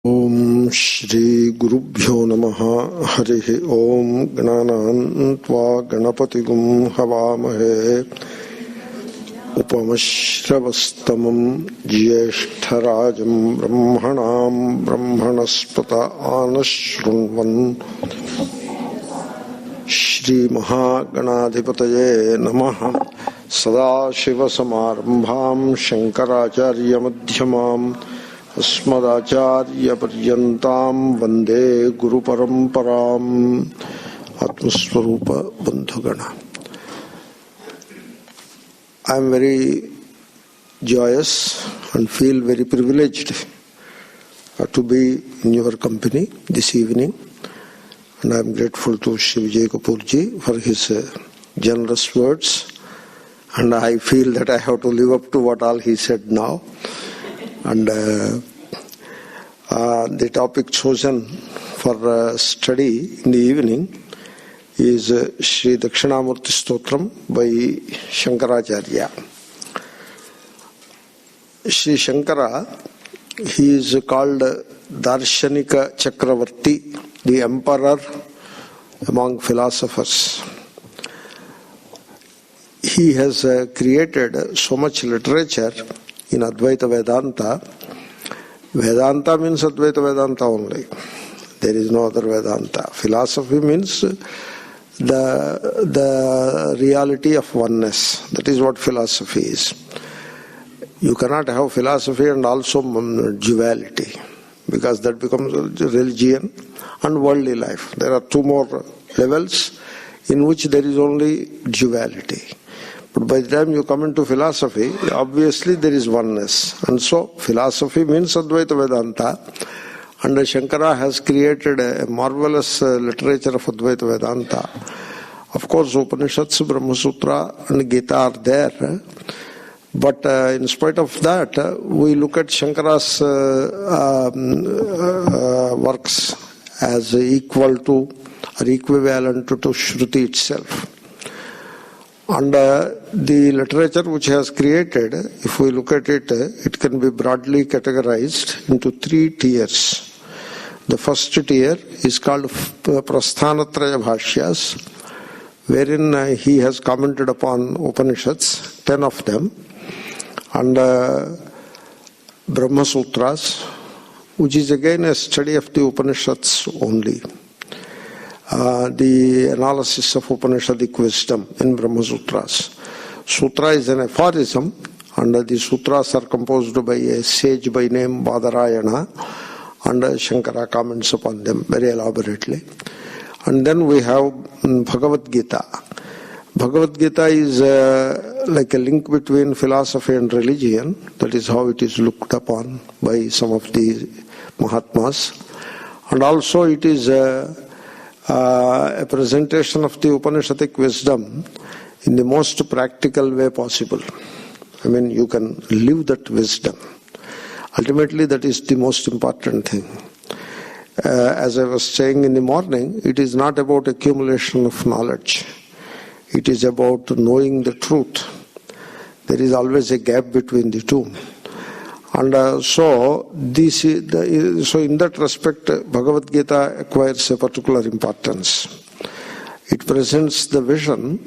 Om Shri Gurubhyo Namaha Harihi Om Gnanantva Ganapatigum Havamahe Upamashravastamam Jyeshtarajam Brahmanam Brahmanaspata Anashrunvan Shri Mahaganadhipataye Namaha Sadashiva Samarambham Shankaracharya Madhyamam Asmadacharya Paryantam Vande Guru Paramparam Atmaswarupa Bandhugana. I am very joyous and feel very privileged to be in your company this evening, and I am grateful to Shri Vijay Kapurji for his generous words, and I feel that I have to live up to what all he said now. And the topic chosen for study in the evening is Sri Dakshinamurti Stotram by Shankaracharya. Sri Shankara, he is called Darshanika Chakravarti, the emperor among philosophers. He has created so much literature in Advaita Vedanta. Vedanta means Advaita Vedanta only. There is no other Vedanta. Philosophy means the reality of oneness. That is what philosophy is. You cannot have philosophy and also duality, because that becomes religion and worldly life. There are two more levels in which there is only duality. But by the time you come into philosophy, obviously there is oneness. And so philosophy means Advaita Vedanta. And Shankara has created a marvelous literature of Advaita Vedanta. Of course, Upanishads, Brahma Sutra and Gita are there. But in spite of that, we look at Shankara's works as equal to or equivalent to Shruti itself. And the literature which he has created, if we look at it, it can be broadly categorized into three tiers. The first tier is called Prasthanatraya Bhashyas, wherein he has commented upon Upanishads, 10 of them, and Brahma Sutras, which is again a study of the Upanishads only. The analysis of Upanishadic wisdom in Brahma Sutras. Sutra is an aphorism, and the sutras are composed by a sage by name Badarayana, and Shankara comments upon them very elaborately. And then we have Bhagavad Gita. Bhagavad Gita is like a link between philosophy and religion. That is how it is looked upon by some of the Mahatmas. And also it is a presentation of the Upanishadic wisdom in the most practical way possible. I mean, you can live that wisdom. Ultimately, that is the most important thing. As I was saying in the morning, it is not about accumulation of knowledge. It is about knowing the truth. There is always a gap between the two. And so in that respect, Bhagavad Gita acquires a particular importance. It presents the vision,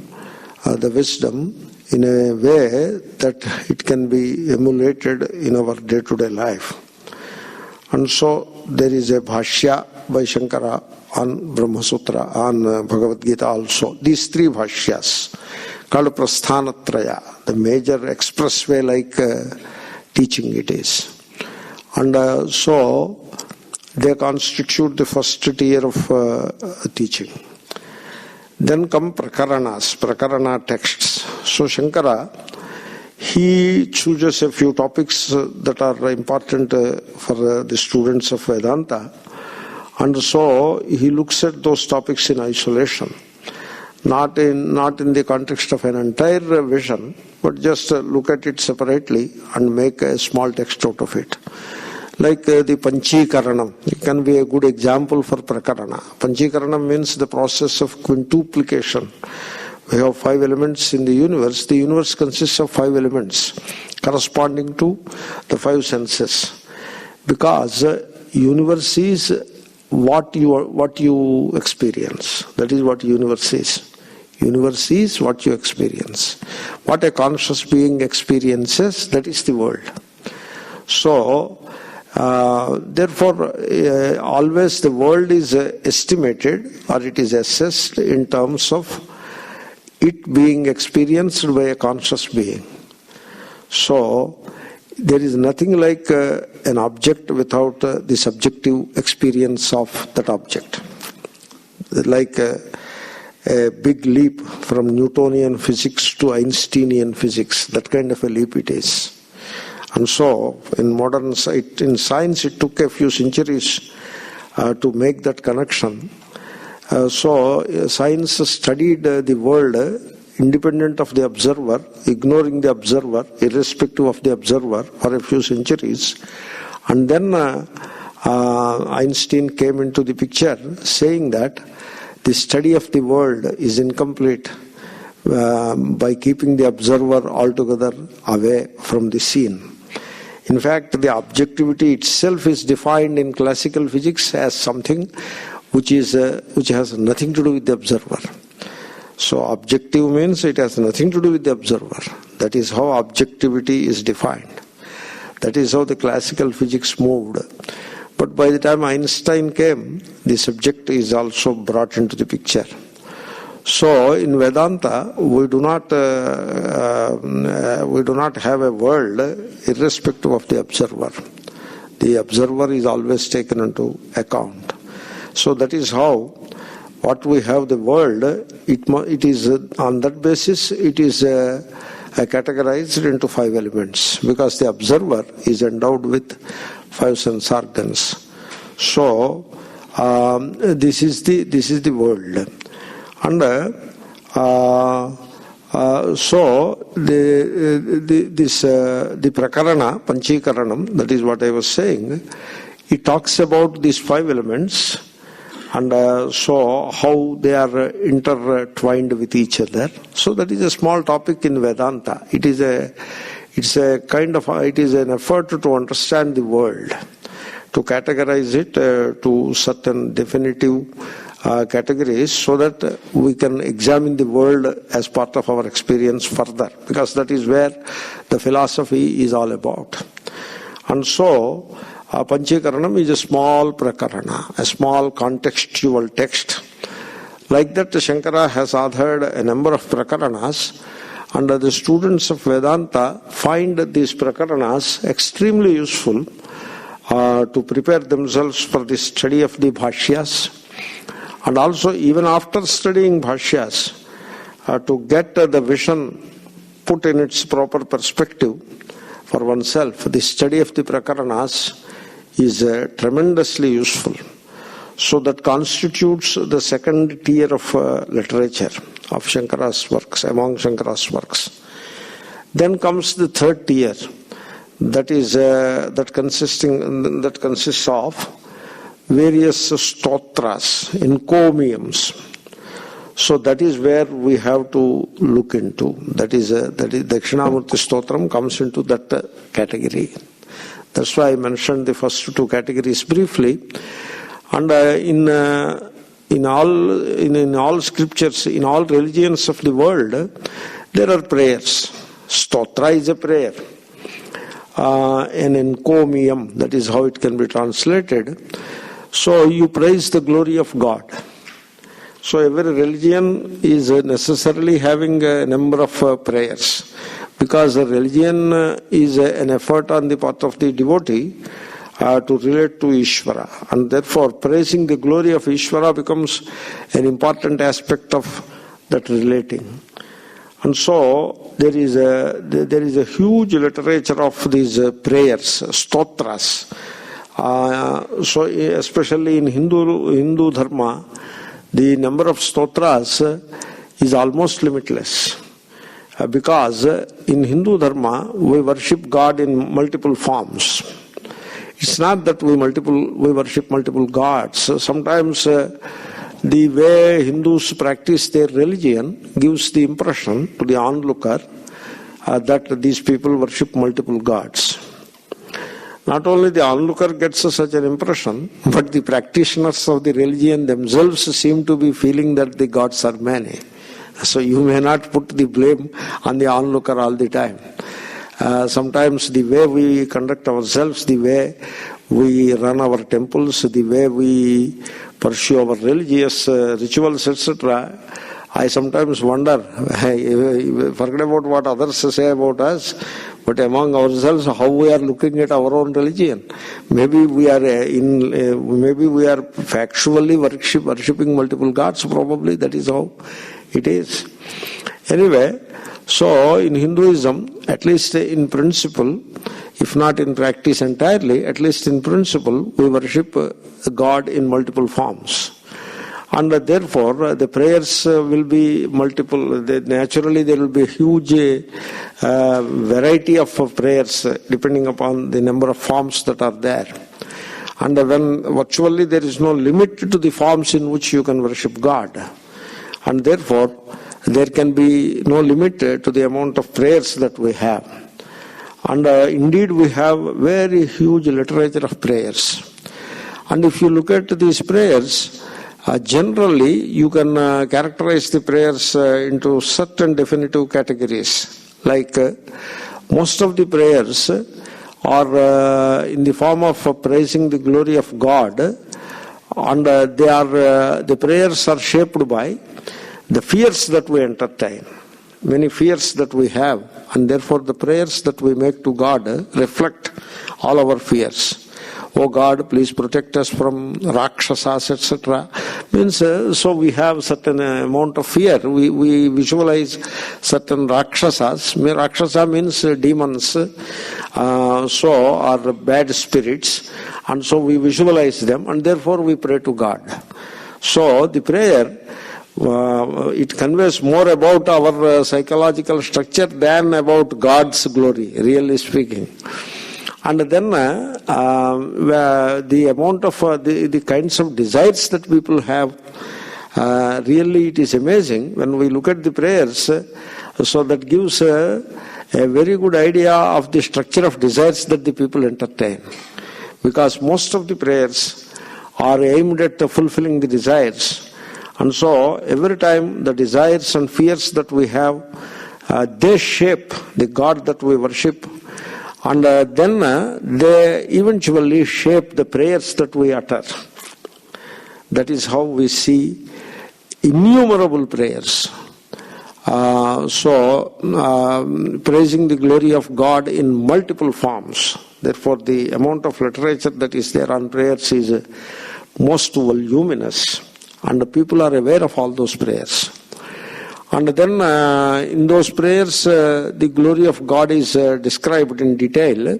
the wisdom, in a way that it can be emulated in our day-to-day life. And so there is a Bhashya by Shankara on Brahma Sutra, on Bhagavad Gita also. These three Bhashyas, called Prasthanatraya, the major expressway-like teaching it is. And so they constitute the first tier of teaching. Then come Prakaranas, Prakarana texts. So Shankara, he chooses a few topics that are important for the students of Vedanta. And so he looks at those topics in isolation. Not in the context of an entire vision, but just look at it separately and make a small text out of it. Like the Panchikaranam, it can be a good example for Prakarana. Panchikaranam means the process of quintuplication. We have 5 elements in the universe. The universe consists of 5 elements corresponding to the 5 senses. Because universe is what you experience. That is what universe is. Universe is what you experience. What a conscious being experiences, that is the world. So, therefore, always the world is estimated or it is assessed in terms of it being experienced by a conscious being. So, there is nothing like an object without the subjective experience of that object. Like a big leap from Newtonian physics to Einsteinian physics, that kind of a leap it is. And so, in science, it took a few centuries to make that connection. So, science studied the world independent of the observer, ignoring the observer, irrespective of the observer, for a few centuries. And then Einstein came into the picture, saying that the study of the world is incomplete by keeping the observer altogether away from the scene. In fact, the objectivity itself is defined in classical physics as something which has nothing to do with the observer. So objective means it has nothing to do with the observer. That is how objectivity is defined. That is how the classical physics moved. But by the time Einstein came, the subject is also brought into the picture. So in Vedanta, we do not have a world irrespective of the observer. The observer is always taken into account. So that is how what we have the world, it is on that basis, it is categorized into 5 elements, because the observer is endowed with 5 sense organs. So this is the world, and so the Prakarana, Panchikaranam, that is what I was saying, it talks about these 5 elements. And so how they are intertwined with each other. So that is a small topic in Vedanta. It is an effort to understand the world, to categorize it to certain definitive categories, so that we can examine the world as part of our experience further, because that is where the philosophy is all about. And so Panchikaranam is a small prakarana, a small contextual text. Like that, Shankara has authored a number of prakaranas, and the students of Vedanta find these prakaranas extremely useful to prepare themselves for the study of the bhashyas, and also even after studying bhashyas, to get the vision put in its proper perspective for oneself. The study of the prakaranas is tremendously useful. So that constitutes the second tier of literature of Shankara's works, among Shankara's works. Then comes the third tier, that is that consists of various stotras, encomiums. So that is where we have to look into. That is Dakshinamurti Stotram comes into that category. That's why I mentioned the first 2 categories briefly. And in all scriptures, in all religions of the world, there are prayers. Stotra is a prayer. An encomium, that is how it can be translated. So you praise the glory of God. So every religion is necessarily having a number of prayers, because a religion is an effort on the part of the devotee to relate to Ishvara, and therefore praising the glory of Ishvara becomes an important aspect of that relating. And so there is a huge literature of these prayers, stotras. So especially in Hindu Dharma, the number of stotras is almost limitless. Because in Hindu Dharma, we worship God in multiple forms. It's not that we worship multiple gods. Sometimes the way Hindus practice their religion gives the impression to the onlooker that these people worship multiple gods. not only the onlooker gets such an impression, but the practitioners of the religion themselves seem to be feeling that the gods are many. So you may not put the blame on the onlooker all the time. Sometimes the way we conduct ourselves, the way we run our temples, the way we pursue our religious rituals, etc., I sometimes wonder, forget about what others say about us, but among ourselves, how we are looking at our own religion. Maybe we are factually worshipping multiple gods. Probably that is how it is. Anyway, so in Hinduism, at least in principle, if not in practice entirely, at least in principle, we worship God in multiple forms. And therefore, the prayers will be multiple. Naturally, there will be a huge variety of prayers depending upon the number of forms that are there. And when virtually there is no limit to the forms in which you can worship God. And therefore, there can be no limit to the amount of prayers that we have. And indeed, we have very huge literature of prayers. And if you look at these prayers, generally, you can characterize the prayers into certain definitive categories. Like most of the prayers are in the form of praising the glory of God, and the prayers are shaped by the fears that we entertain, many fears that we have, and therefore the prayers that we make to God reflect all our fears. Oh God, please protect us from Rakshasas, etc. Means, so we have certain amount of fear. We visualize certain Rakshasas. Rakshasa means demons, or bad spirits. And so we visualize them, and therefore we pray to God. So the prayer, it conveys more about our psychological structure than about God's glory, really speaking. And then the amount of the kinds of desires that people have, really it is amazing when we look at the prayers. So that gives a very good idea of the structure of desires that the people entertain. Because most of the prayers are aimed at fulfilling the desires. And so every time the desires and fears that we have, they shape the God that we worship. And then they eventually shape the prayers that we utter. That is how we see innumerable prayers. Praising the glory of God in multiple forms. Therefore, the amount of literature that is there on prayers is most voluminous. And the people are aware of all those prayers. And then in those prayers, the glory of God is described in detail.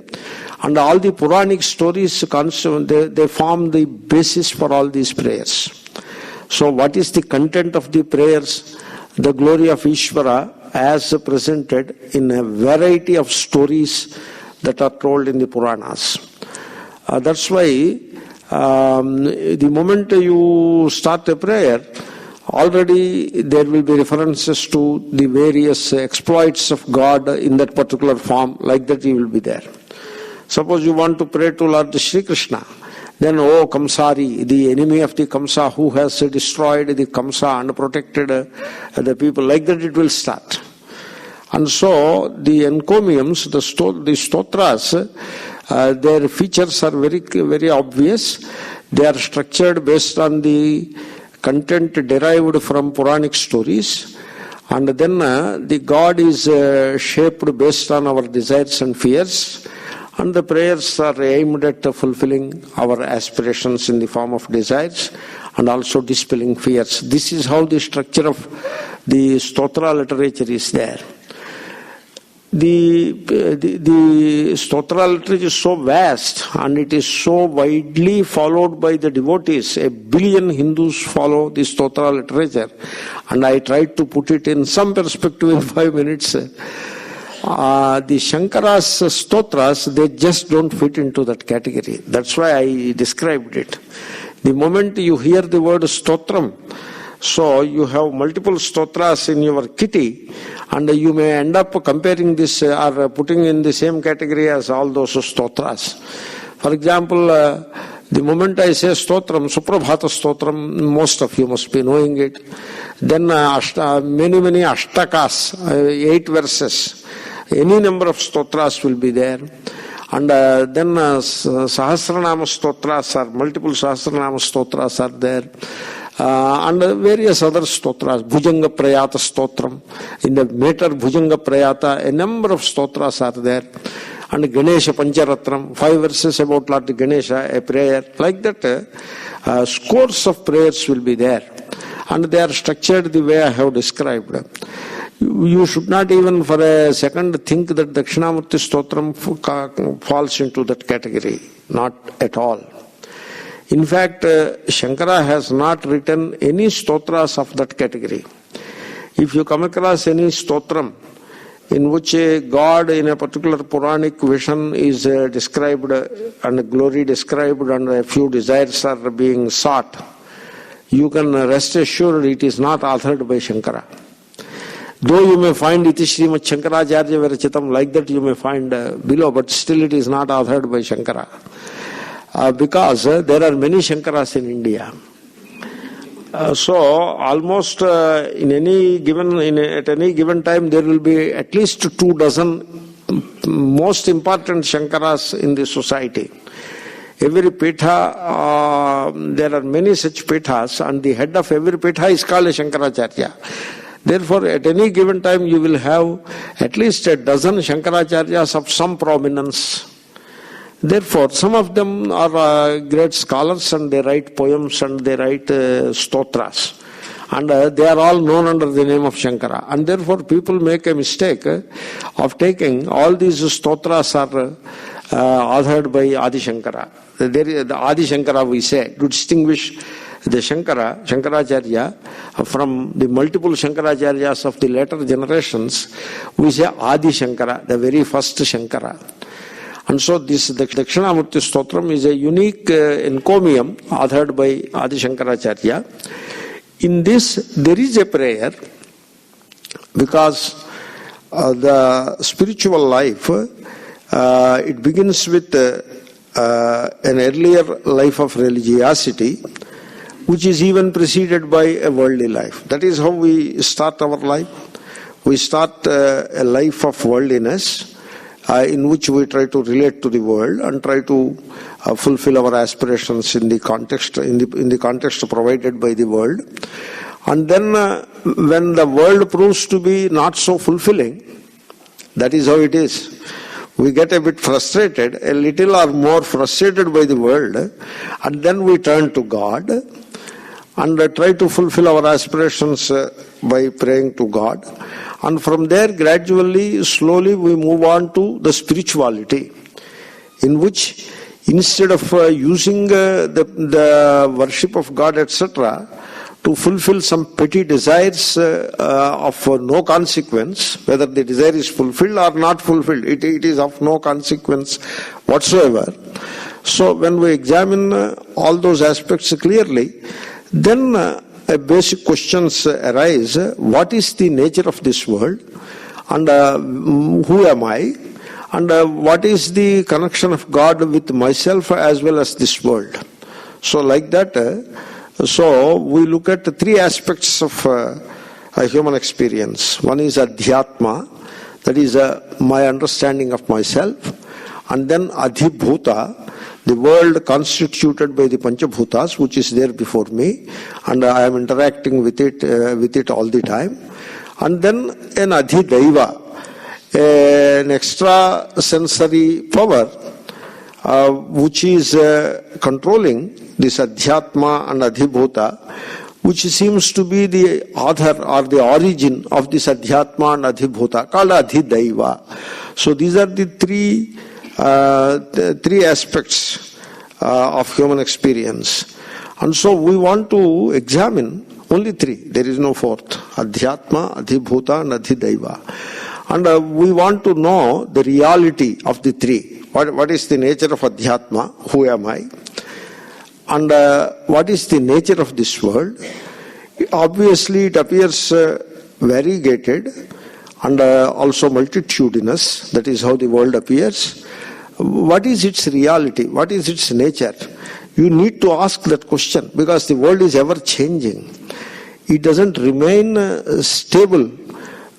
And all the Puranic stories, they form the basis for all these prayers. So what is the content of the prayers? The glory of Ishvara as presented in a variety of stories that are told in the Puranas. That's why the moment you start a prayer, already there will be references to the various exploits of God in that particular form, like that he will be there. Suppose you want to pray to Lord Sri Krishna, then, oh Kamsari, the enemy of the Kamsa who has destroyed the Kamsa and protected the people, like that it will start. And so the encomiums, the Stotras, their features are very, very obvious. They are structured based on the content derived from Puranic stories, and then the God is shaped based on our desires and fears, and the prayers are aimed at fulfilling our aspirations in the form of desires and also dispelling fears. This is how the structure of the Stotra literature is there. The Stotra literature is so vast and it is so widely followed by the devotees. 1 billion Hindus follow the Stotra literature, and I tried to put it in some perspective in 5 minutes. The Shankara's Stotras, they just don't fit into that category. That's why I described it. The moment you hear the word Stotram, So you have multiple stotras in your kitty, and you may end up comparing this or putting in the same category as all those stotras. For example, the moment I say Stotram, Suprabhata Stotram, most of you must be knowing it. Then many ashtakas, 8 verses. Any number of stotras will be there. And then Sahasranama Stotras or multiple Sahasranama Stotras are there. And various other stotras, Bhujanga Prayata Stotram. In the meter Bhujanga Prayata, a number of stotras are there. And Ganesha Pancharatram, 5 verses about Lord Ganesha, a prayer. Like that, scores of prayers will be there. And they are structured the way I have described. You should not even for a second think that Dakshinamurti Stotram falls into that category. Not at all. In fact, Shankara has not written any stotras of that category. If you come across any stotram in which a God in a particular Puranic vision is described and glory described and a few desires are being sought, you can rest assured it is not authored by Shankara. Though you may find Iti Srimad Shankaracharya Virachitam, like that you may find below, but still it is not authored by Shankara. Because there are many Shankaras in India. So almost at any given time there will be at least 24 most important Shankaras in the society. Every pitha, there are many such pithas, and the head of every pitha is called a Shankaracharya. Therefore, at any given time you will have at least a dozen Shankaracharyas of some prominence. Therefore, some of them are great scholars and they write poems and they write stotras. And they are all known under the name of Shankara. And therefore, people make a mistake of taking all these stotras are authored by Adi Shankara. The Adi Shankara we say, to distinguish the Shankaracharya from the multiple Shankaracharyas of the later generations, we say Adi Shankara, the very first Shankara. And so this Dakshinamurti Stotram is a unique encomium authored by Adi Shankaracharya. In this, there is a prayer because the spiritual life, it begins with an earlier life of religiosity, which is even preceded by a worldly life. That is how we start our life. We start a life of worldliness, in which we try to relate to the world and try to fulfill our aspirations in the context provided by the world. And then when the world proves to be not so fulfilling, that is how it is. We get a bit frustrated, a little or more frustrated by the world, and then we turn to God and try to fulfill our aspirations by praying to God. And from there, gradually, slowly, we move on to the spirituality, in which instead of using the worship of God, etc., to fulfill some petty desires of no consequence, whether the desire is fulfilled or not fulfilled, it is of no consequence whatsoever. So when we examine all those aspects clearly, then basic questions arise. What is the nature of this world? And who am I? And what is the connection of God with myself as well as this world? So like that, so we look at 3 aspects of a human experience. One is Adhyatma, that is my understanding of myself. And then Adhibhuta, the world constituted by the Panchabhutas, which is there before me, and I am interacting with it all the time. And then an Adhidaiva, an extra sensory power, which is controlling this Adhyatma and Adhibhuta, which seems to be the author or the origin of this Adhyatma and Adhibhuta, called Adhidaiva. So these are the three aspects of human experience. And so we want to examine only 3. There is no 4th. Adhyatma, Adhibhuta and Adhidaiva. And we want to know the reality of the 3. What is the nature of Adhyatma? Who am I? And what is the nature of this world? Obviously, it appears variegated and also multitudinous. That is how the world appears. What is its reality? What is its nature? You need to ask that question, because the world is ever changing. It doesn't remain stable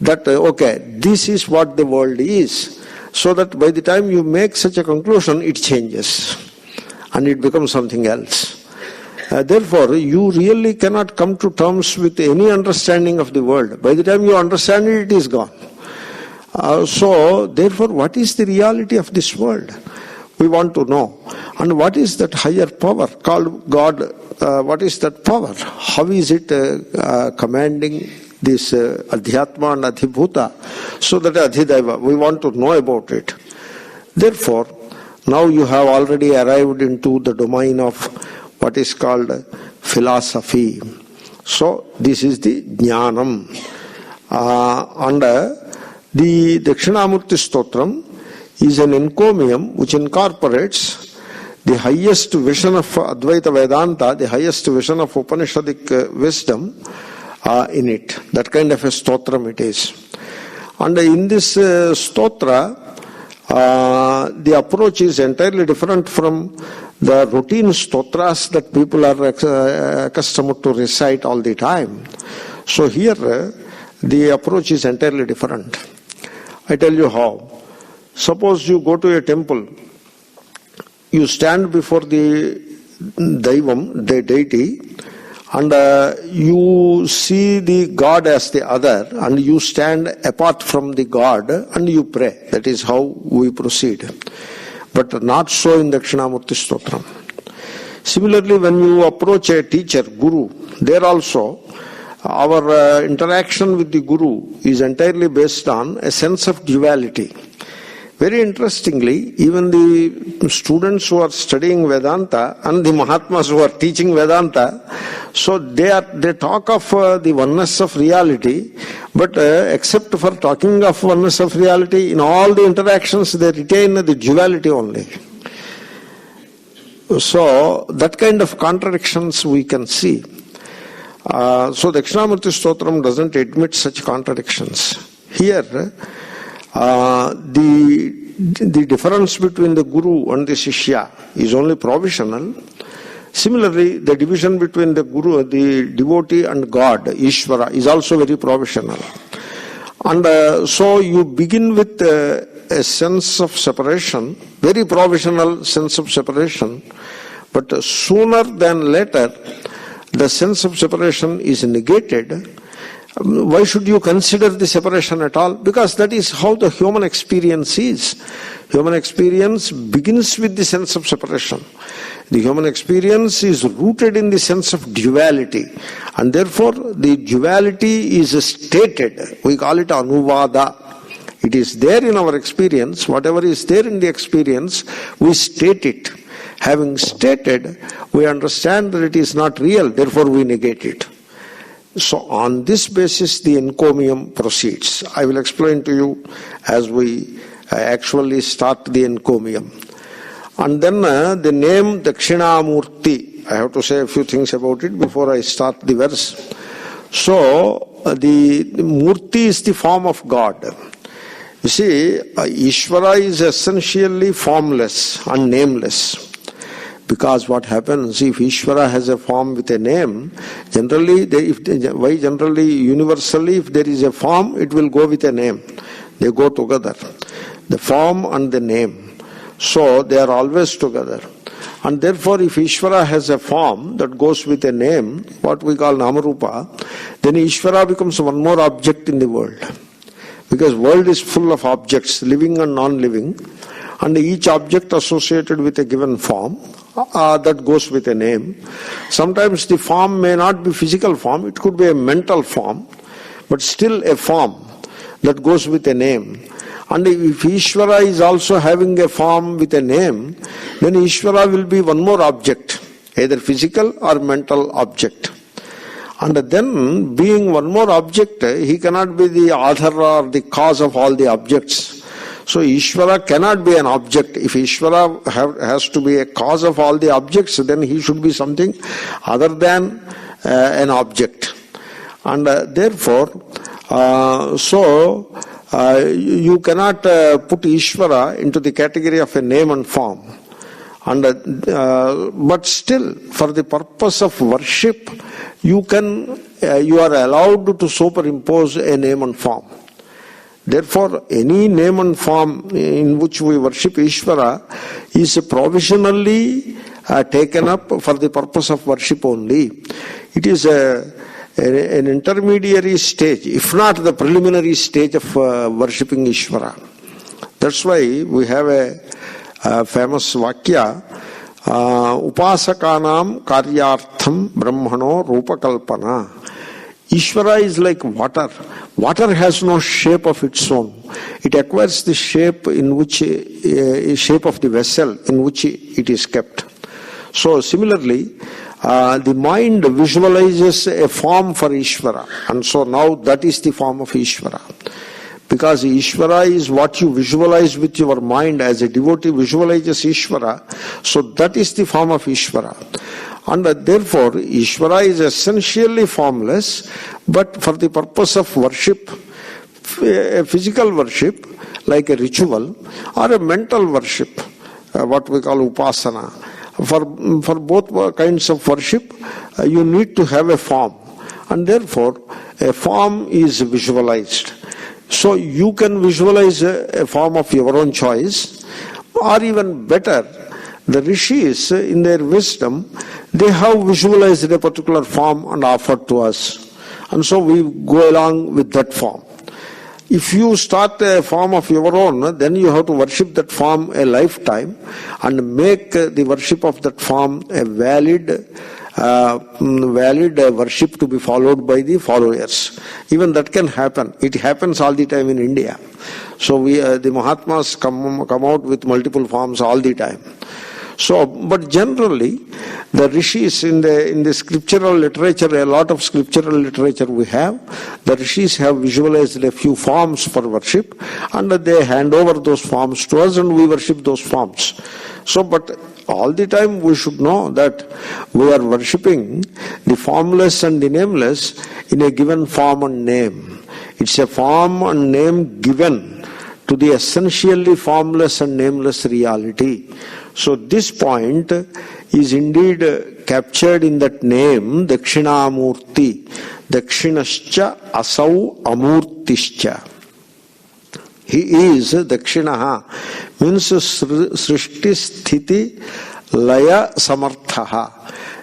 that, okay, this is what the world is. So that by the time you make such a conclusion, it changes and it becomes something else. Therefore, you really cannot come to terms with any understanding of the world. By the time you understand it, it is gone. So, therefore, what is the reality of this world? We want to know. And what is that higher power called God? What is that power? How is it commanding this Adhyatma and Adhibhuta? So that Adhidaiva, we want to know about it. Therefore, now you have already arrived into the domain of what is called philosophy. So, this is the Jnanam. The Dakshinamurti Stotram is an encomium which incorporates the highest vision of Advaita Vedanta, the highest vision of Upanishadic wisdom in it. That kind of a stotram it is. And in this stotra, the approach is entirely different from the routine stotras that people are accustomed to recite all the time. So here, the approach is entirely different. I tell you how. Suppose you go to a temple, you stand before the Daivam, the deity, and you see the God as the other, and you stand apart from the God and you pray. That is how we proceed. But not so in Dakshinamurti Stotram. Similarly, when you approach a teacher, Guru, there also our interaction with the Guru is entirely based on a sense of duality. Very interestingly, even the students who are studying Vedanta and the Mahatmas who are teaching Vedanta, so they talk of the oneness of reality, but except for talking of oneness of reality, in all the interactions they retain the duality only. So that kind of contradictions we can see. So Dakshinamurti Stotram doesn't admit such contradictions. Here, the difference between the Guru and the Shishya is only provisional. Similarly, the division between the Guru, the devotee and God, Ishvara, is also very provisional. And so you begin with a sense of separation, very provisional sense of separation, but sooner than later, the sense of separation is negated. Why should you consider the separation at all? Because that is how the human experience is. Human experience begins with the sense of separation. The human experience is rooted in the sense of duality. And therefore, the duality is stated. We call it anuvada. It is there in our experience. Whatever is there in the experience, we state it. Having stated, we understand that it is not real. Therefore, we negate it. So on this basis the encomium proceeds. I will explain to you as we actually start the encomium. And then the name Dakshinamurti, I have to say a few things about it before I start the verse. So the Murti is the form of God. You see, Ishvara is essentially formless and nameless. Because what happens, if Ishvara has a form with a name, generally, universally, if there is a form, it will go with a name. They go together. The form and the name. So, they are always together. And therefore, if Ishvara has a form that goes with a name, what we call Namarupa, then Ishvara becomes one more object in the world. Because world is full of objects, living and non-living, and each object associated with a given form, that goes with a name. Sometimes the form may not be physical form, it could be a mental form, but still a form that goes with a name. And if Ishvara is also having a form with a name, then Ishvara will be one more object, either physical or mental object. And then, being one more object, he cannot be the author or the cause of all the objects. So Ishvara cannot be an object. If Ishvara has to be a cause of all the objects, then he should be something other than an object. And therefore, you cannot put Ishvara into the category of a name and form. And but still, for the purpose of worship, you are allowed to superimpose a name and form. Therefore, any name and form in which we worship Ishvara is provisionally taken up for the purpose of worship only. It is an intermediary stage, if not the preliminary stage of worshipping Ishvara. That's why we have a famous Vakya, Upasakanam karyartham brahmano rupakalpana. Ishvara is like water. Water has no shape of its own. It acquires the shape in which shape of the vessel in which it is kept. So similarly, the mind visualizes a form for Ishvara, and so now that is the form of Ishvara. Because Ishvara is what you visualize with your mind, as a devotee visualizes Ishvara, so that is the form of Ishvara. And therefore, Ishvara is essentially formless, but for the purpose of worship, a physical worship, like a ritual, or a mental worship, what we call upasana. For both kinds of worship, you need to have a form, and therefore a form is visualized. So you can visualize a form of your own choice, or even better, the rishis in their wisdom, they have visualized a particular form and offered to us, and so we go along with that form. If you start a form of your own, then you have to worship that form a lifetime and make the worship of that form a valid worship to be followed by the followers. Even that can happen. It happens all the time in India. So the Mahatmas come out with multiple forms all the time. So, but generally, the rishis in the scriptural literature, a lot of scriptural literature we have, the rishis have visualized a few forms for worship, and they hand over those forms to us, and we worship those forms. So, but all the time we should know that we are worshipping the formless and the nameless in a given form and name. It's a form and name given to the essentially formless and nameless reality. So this point is indeed captured in that name, Dakshinamurti. Dakshinascha asau amurtischa. He is Dakshinaha, means Srishti Sthiti Laya Samarthaha,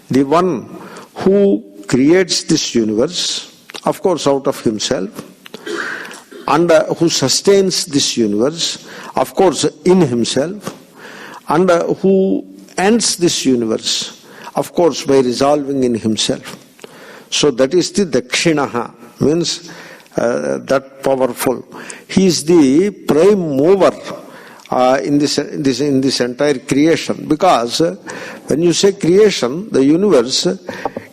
the one who creates this universe, of course out of himself, and who sustains this universe, of course in himself, and who ends this universe, of course by resolving in himself. So that is the Dakshinaha, means that powerful. He is the prime mover in this entire creation, because when you say creation, the universe,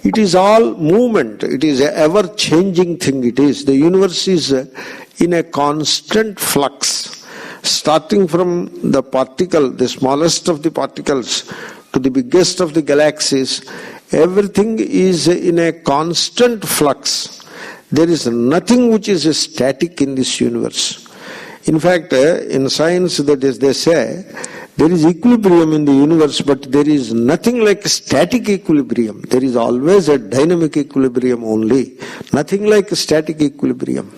it is all movement. It is an ever-changing thing. It is. The universe is in a constant flux. Starting from the particle, the smallest of the particles, to the biggest of the galaxies, everything is in a constant flux. There is nothing which is static in this universe. In fact, in science, that is, they say, there is equilibrium in the universe, but there is nothing like static equilibrium. There is always a dynamic equilibrium only. Nothing like static equilibrium.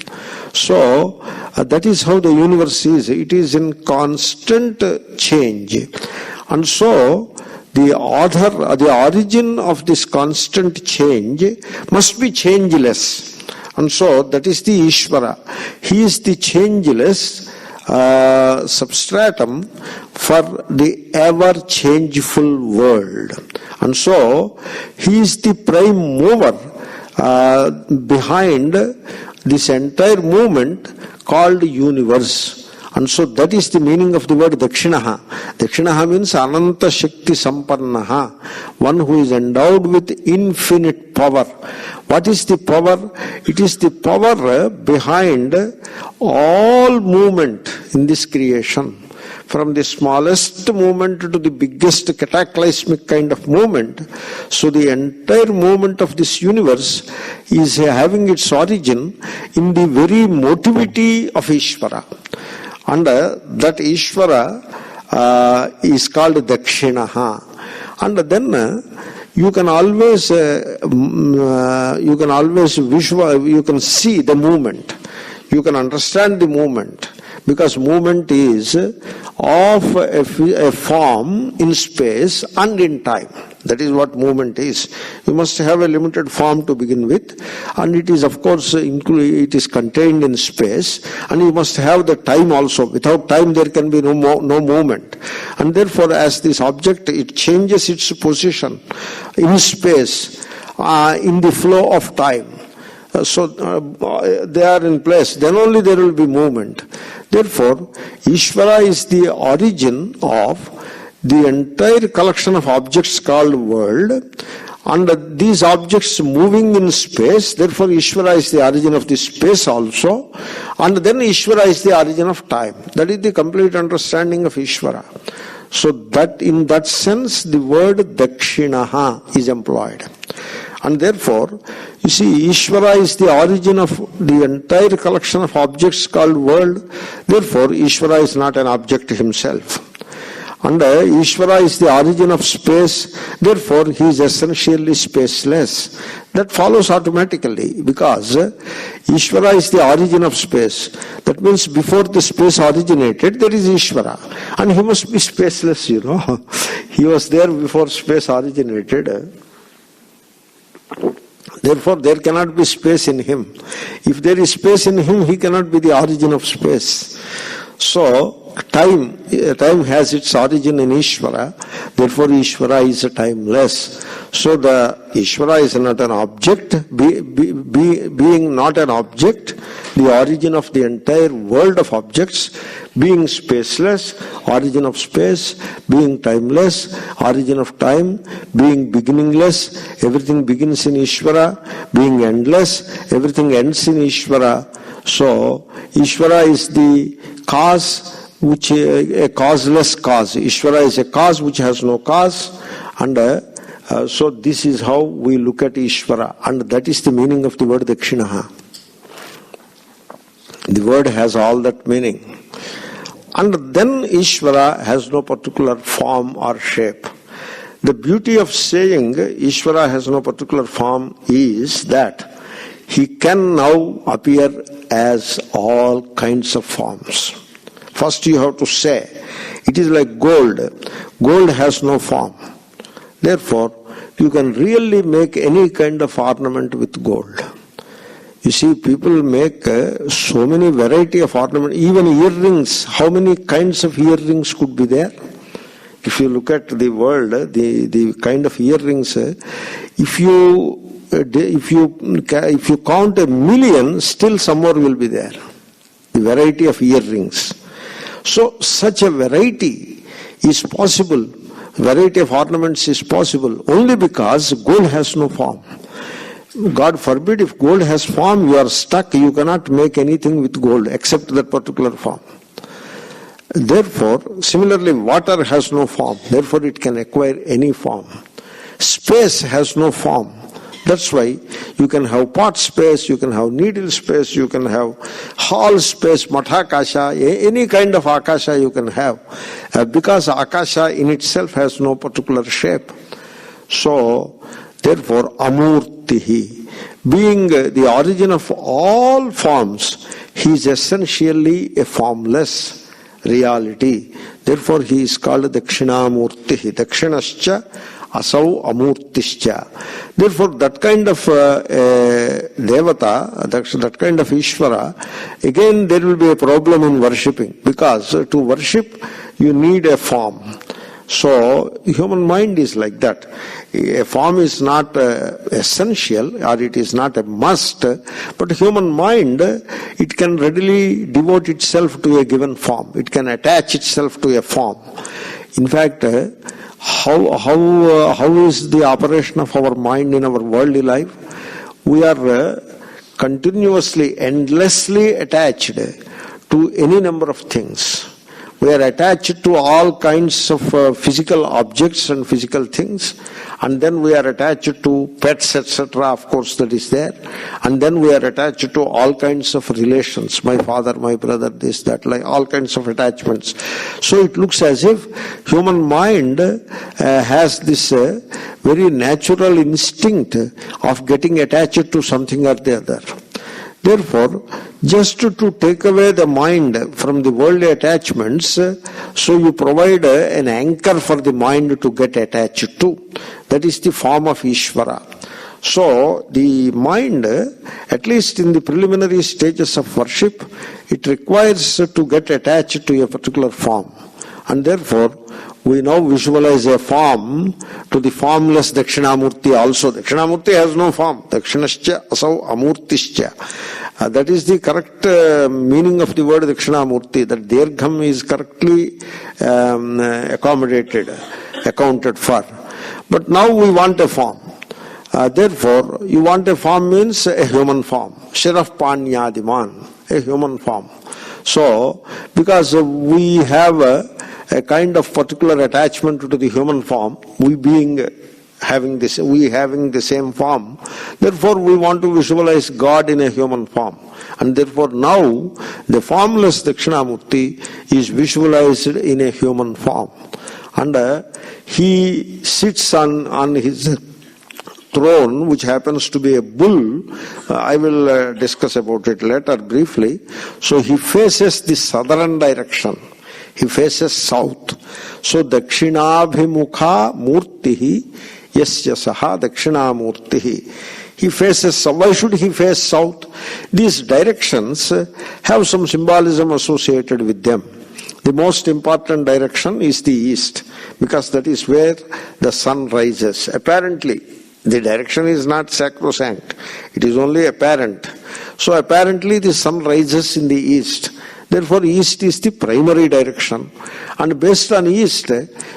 So, that is how the universe is. It is in constant change. And so, the origin of this constant change must be changeless. And so, that is the Ishvara. He is the changeless substratum for the ever-changeful world. And so, he is the prime mover behind this entire movement called universe. And so that is the meaning of the word Dakshinaha. Dakshinaha means Ananta Shakti Sampannaha, one who is endowed with infinite power. What is the power? It is the power behind all movement in this creation. from the smallest movement to the biggest cataclysmic kind of movement. So the entire movement of this universe is having its origin in the very motivity of Ishvara. And that Ishvara is called Dakshinaha. And then you can always you can see the movement. You can understand the movement, because movement is of a form in space and in time. That is what movement is. You must have a limited form to begin with, and it is, of course, it is contained in space, and you must have the time also. Without time there can be no movement. And therefore, as this object, it changes its position in space, in the flow of time. So they are in place, then only there will be movement. Therefore, Ishvara is the origin of the entire collection of objects called world, and these objects moving in space. Therefore, Ishvara is the origin of the space also, and then Ishvara is the origin of time. That is the complete understanding of Ishvara. So that in that sense, the word Dakshinaha is employed. And therefore, you see, Ishvara is the origin of the entire collection of objects called world. Therefore, Ishvara is not an object himself. And Ishvara is the origin of space. Therefore, he is essentially spaceless. That follows automatically, because Ishvara is the origin of space. That means before the space originated, there is Ishvara. And he must be spaceless, He was there before space originated. Therefore, there cannot be space in him. If there is space in him, he cannot be the origin of space. So, time has its origin in Ishvara. Therefore, Ishvara is timeless. So, the Ishvara is not an object. Being not an object, the origin of the entire world of objects, being spaceless, origin of space, being timeless, origin of time, being beginningless, everything begins in Ishvara, being endless, everything ends in Ishvara. So, Ishvara is the cause, which a causeless cause. Ishvara is a cause which has no cause, and so this is how we look at Ishvara, and that is the meaning of the word Dakshinaha. The word has all that meaning. And then Ishvara has no particular form or shape. The beauty of saying Ishvara has no particular form is that he can now appear as all kinds of forms. First you have to say, it is like gold. Gold has no form. Therefore, you can really make any kind of ornament with gold. You see, people make so many variety of ornament, even earrings. How many kinds of earrings could be there? If you look at the world, the kind of earrings, if you count 1,000,000, still some more will be there. The variety of earrings. So such a variety is possible. Variety of ornaments is possible only because gold has no form. God forbid, if gold has form, you are stuck. You cannot make anything with gold except that particular form. Therefore, similarly, water has no form. Therefore, it can acquire any form. Space has no form. That's why you can have pot space, you can have needle space, you can have hall space, mathakasha, any kind of akasha you can have. Because akasha in itself has no particular shape. So, therefore, amurtihi, being the origin of all forms, he is essentially a formless reality. Therefore, he is called Dakshinamurti. Dakshinascha asau amurtischa. Therefore, that kind of devata, that kind of Ishvara, again there will be a problem in worshipping, because to worship you need a form. So, human mind is like that. A form is not essential, or it is not a must, but human mind, it can readily devote itself to a given form. It can attach itself to a form. In fact, how is the operation of our mind in our worldly life? We are continuously, endlessly attached to any number of things. We are attached to all kinds of physical objects and physical things, and then we are attached to pets, etc. Of course, that is there. And then we are attached to all kinds of relations, my father, my brother, this, that, like all kinds of attachments. So it looks as if human mind has this very natural instinct of getting attached to something or the other. Therefore, just to take away the mind from the worldly attachments, so you provide an anchor for the mind to get attached to. That is the form of Ishvara. So, the mind, at least in the preliminary stages of worship, it requires to get attached to a particular form. And therefore, we now visualize a form to the formless Dakshinamurti also. Dakshinamurti has no form. Dakshinascha asau amurtischa. That is the correct meaning of the word Dakshinamurti, that Dirgham is correctly accounted for. But now we want a form. Therefore, you want a form means a human form. Shiraf Panyadiman, a human form. So, because we have a kind of particular attachment to the human form, we having the same form, therefore we want to visualize God in a human form. And therefore now the formless Dakshinamurti is visualized in a human form. And he sits on his throne, which happens to be a bull. I will discuss about it later briefly. So he faces the southern direction. He faces south. So Dakshinabhimukha Murtihi Yasya Saha Dakshinamurtihi. He faces south. Why should he face south? These directions have some symbolism associated with them. The most important direction is the east, because that is where the sun rises. Apparently, the direction is not sacrosanct. It is only apparent. So apparently the sun rises in the east. Therefore, east is the primary direction. And based on east,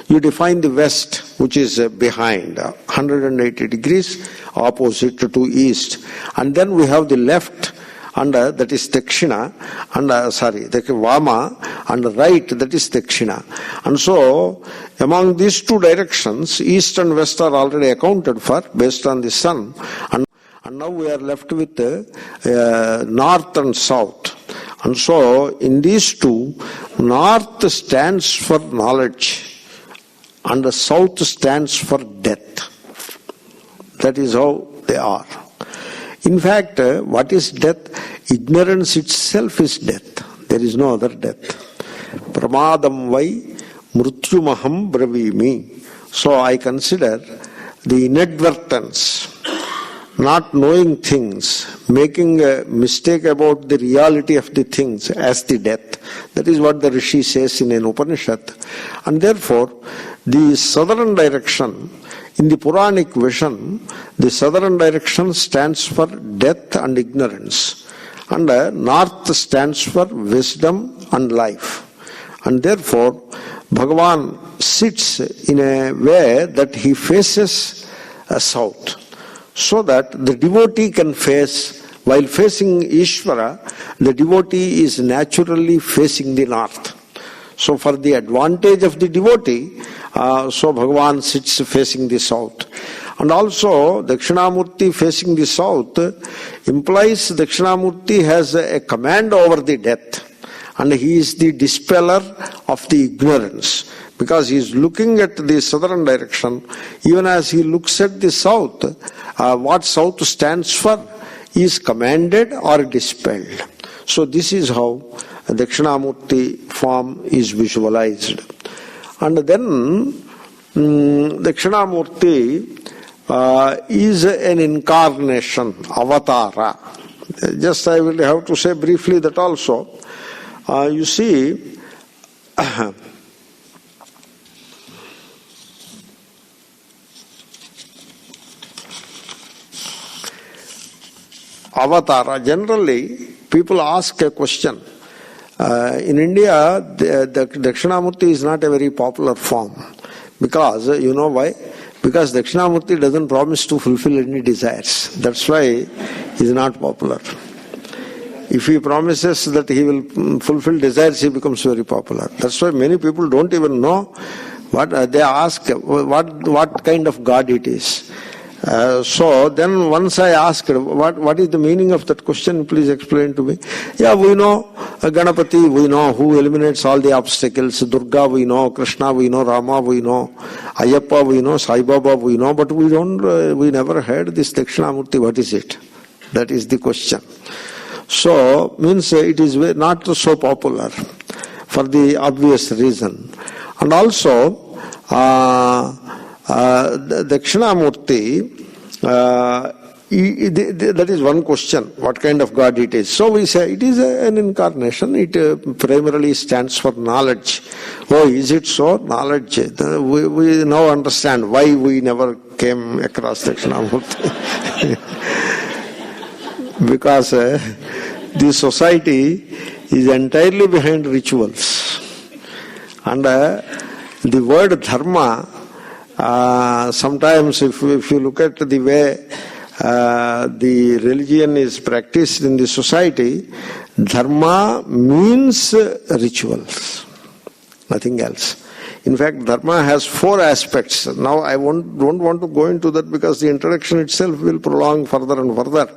you define the west, which is behind, 180 degrees opposite to east. And then we have the left, and that is Dakshina, and the Vama, and right, that is Dakshina. And so, among these two directions, east and west are already accounted for based on the sun. And now we are left with north and south. And so, in these two, north stands for knowledge and the south stands for death. That is how they are. In fact, what is death? Ignorance itself is death. There is no other death. Pramadam vai mrutyumaham bravimi. So I consider the inadvertence, not knowing things, making a mistake about the reality of the things as the death. That is what the Rishi says in an Upanishad. And therefore, the southern direction, in the Puranic vision, the southern direction stands for death and ignorance. And north stands for wisdom and life. And therefore, Bhagavan sits in a way that he faces south, so that the devotee can face, while facing Ishvara, the devotee is naturally facing the north. So for the advantage of the devotee, so Bhagavan sits facing the south. And also Dakshinamurti facing the south implies Dakshinamurti has a command over the death, and he is the dispeller of the ignorance, because he is looking at the southern direction. Even as he looks at the south, what south stands for is commanded or dispelled. So this is how Dakshinamurti form is visualized. And then Dakshinamurti is an incarnation, avatara. Just I will have to say briefly that also. You see, avatara, generally people ask a question. In India, the Dakshinamurti is not a very popular form. Because, you know why? Because Dakshinamurti doesn't promise to fulfill any desires. That's why he is not popular. if he promises that he will fulfill desires, he becomes very popular. That's why many people don't even know what they ask, what kind of God it is. So then once I asked, what is the meaning of that question? Please explain to me. Yeah, we know Ganapati, we know who eliminates all the obstacles. Durga we know, Krishna we know, Rama we know, Ayyappa we know, Sai Baba we know, but we never heard this Dakshinamurti. What is it? That is the question. So, means it is not so popular for the obvious reason. And also, Dakshinamurti, that is one question, what kind of God it is. So we say it is an incarnation. It primarily stands for knowledge. Oh, is it so? Knowledge. We now understand why we never came across Dakshinamurti. Because the society is entirely behind rituals. And the word dharma, sometimes if you look at the way the religion is practiced in the society, dharma means rituals, nothing else. In fact, dharma has 4 aspects. Now I don't want to go into that because the introduction itself will prolong further and further.